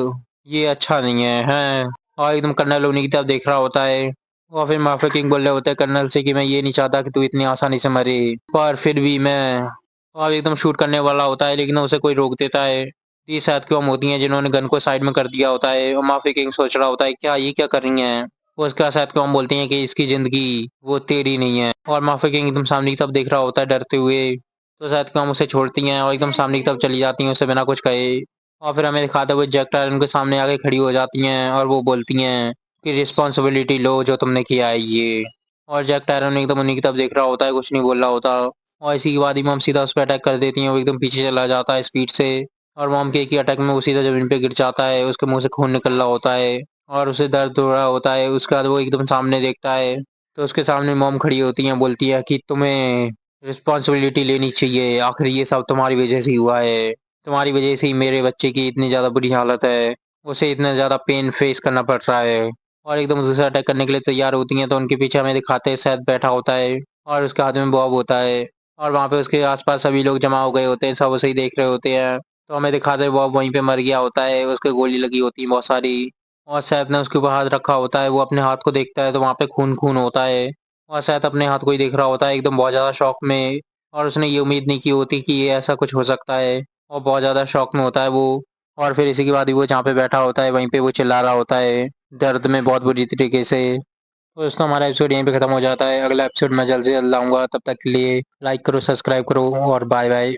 ये अच्छा नहीं है, हैं? और एकदम कर्नल उन्हीं की तरफ देख रहा होता है। और फिर माफिया किंग बोल रहे होते हैं कर्नल से कि मैं ये नहीं चाहता कि तू इतनी आसानी से मरे, पर फिर भी मैं। और एकदम शूट करने वाला होता है, लेकिन उसे कोई रोक देता है। ये शायद क्यों होती हैं जिन्होंने गन को साइड में कर दिया होता है, और माफिया किंग सोच रहा होता है, क्या ये क्या कर रही हैं? वो उसका शायद क्यों बोलती हैं कि इसकी जिंदगी वो तेरी नहीं है। और माफिया किंग एकदम सामने की तरफ देख रहा होता है डरते हुए। तो शायद क्यों उसे छोड़ती हैं और एकदम सामने की तरफ चली जाती हैं उसे बिना कुछ कहे। और फिर हमें दिखाते हुए जैक टायर उनके सामने आके खड़ी हो जाती हैं, और वो बोलती हैं कि रिस्पॉन्सिबिलिटी लो जो तुमने किया है ये। और जैक टायरन एकदम उन्हीं की तरफ देख रहा होता है, कुछ नहीं बोल रहा होता। और इसी के बाद ही मॉम सीधा उस पर अटैक कर देती हैं, वो एकदम पीछे चला जाता है स्पीड से। और मॉम के एक ही अटैक में वो सीधा जमीन पे गिर जाता है, उसके मुंह से खून निकल रहा होता है। और उसे दर्द हो रहा होता है। उसके बाद वो एकदम सामने देखता है, तो उसके सामने मॉम खड़ी होती हैं, बोलती है कि तुम्हें रिस्पॉन्सिबिलिटी लेनी चाहिए, आखिर ये सब तुम्हारी वजह से ही हुआ है। तुम्हारी वजह से ही मेरे बच्चे की इतनी ज़्यादा बुरी हालत है, उसे इतना ज़्यादा पेन फेस करना पड़ रहा है। और एकदम दूसरा अटैक करने के लिए तैयार होती हैं, तो उनके पीछे हमें दिखाते हैं सैद बैठा होता है, और उसके हाथ में बॉब होता है। और वहाँ पे उसके आसपास सभी लोग जमा हो गए होते हैं, सब उसे ही देख रहे होते हैं। तो हमें दिखाते हैं बॉब वहीं पे मर गया होता है, उसके गोली लगी होती है बहुत सारी। और सैद ने उसके ऊपर हाथ रखा होता है, वो अपने हाथ को देखता है तो वहाँ पे खून खून होता है। और सैद अपने हाथ को ही देख रहा होता है एकदम बहुत ज़्यादा शॉक में। और उसने ये उम्मीद नहीं की होती कि ये ऐसा कुछ हो सकता है, और बहुत ज़्यादा शॉक में होता है वो। और फिर इसी के बाद ही वो जहाँ पे बैठा होता है वहीं पे वो चिल्ला रहा होता है दर्द में बहुत बुरी तरीके से। तो दोस्तों हमारा एपिसोड यहीं पे खत्म हो जाता है। अगला एपिसोड मैं जल्द से जल्द लाऊंगा, तब तक के लिए लाइक करो, सब्सक्राइब करो, और बाय बाय।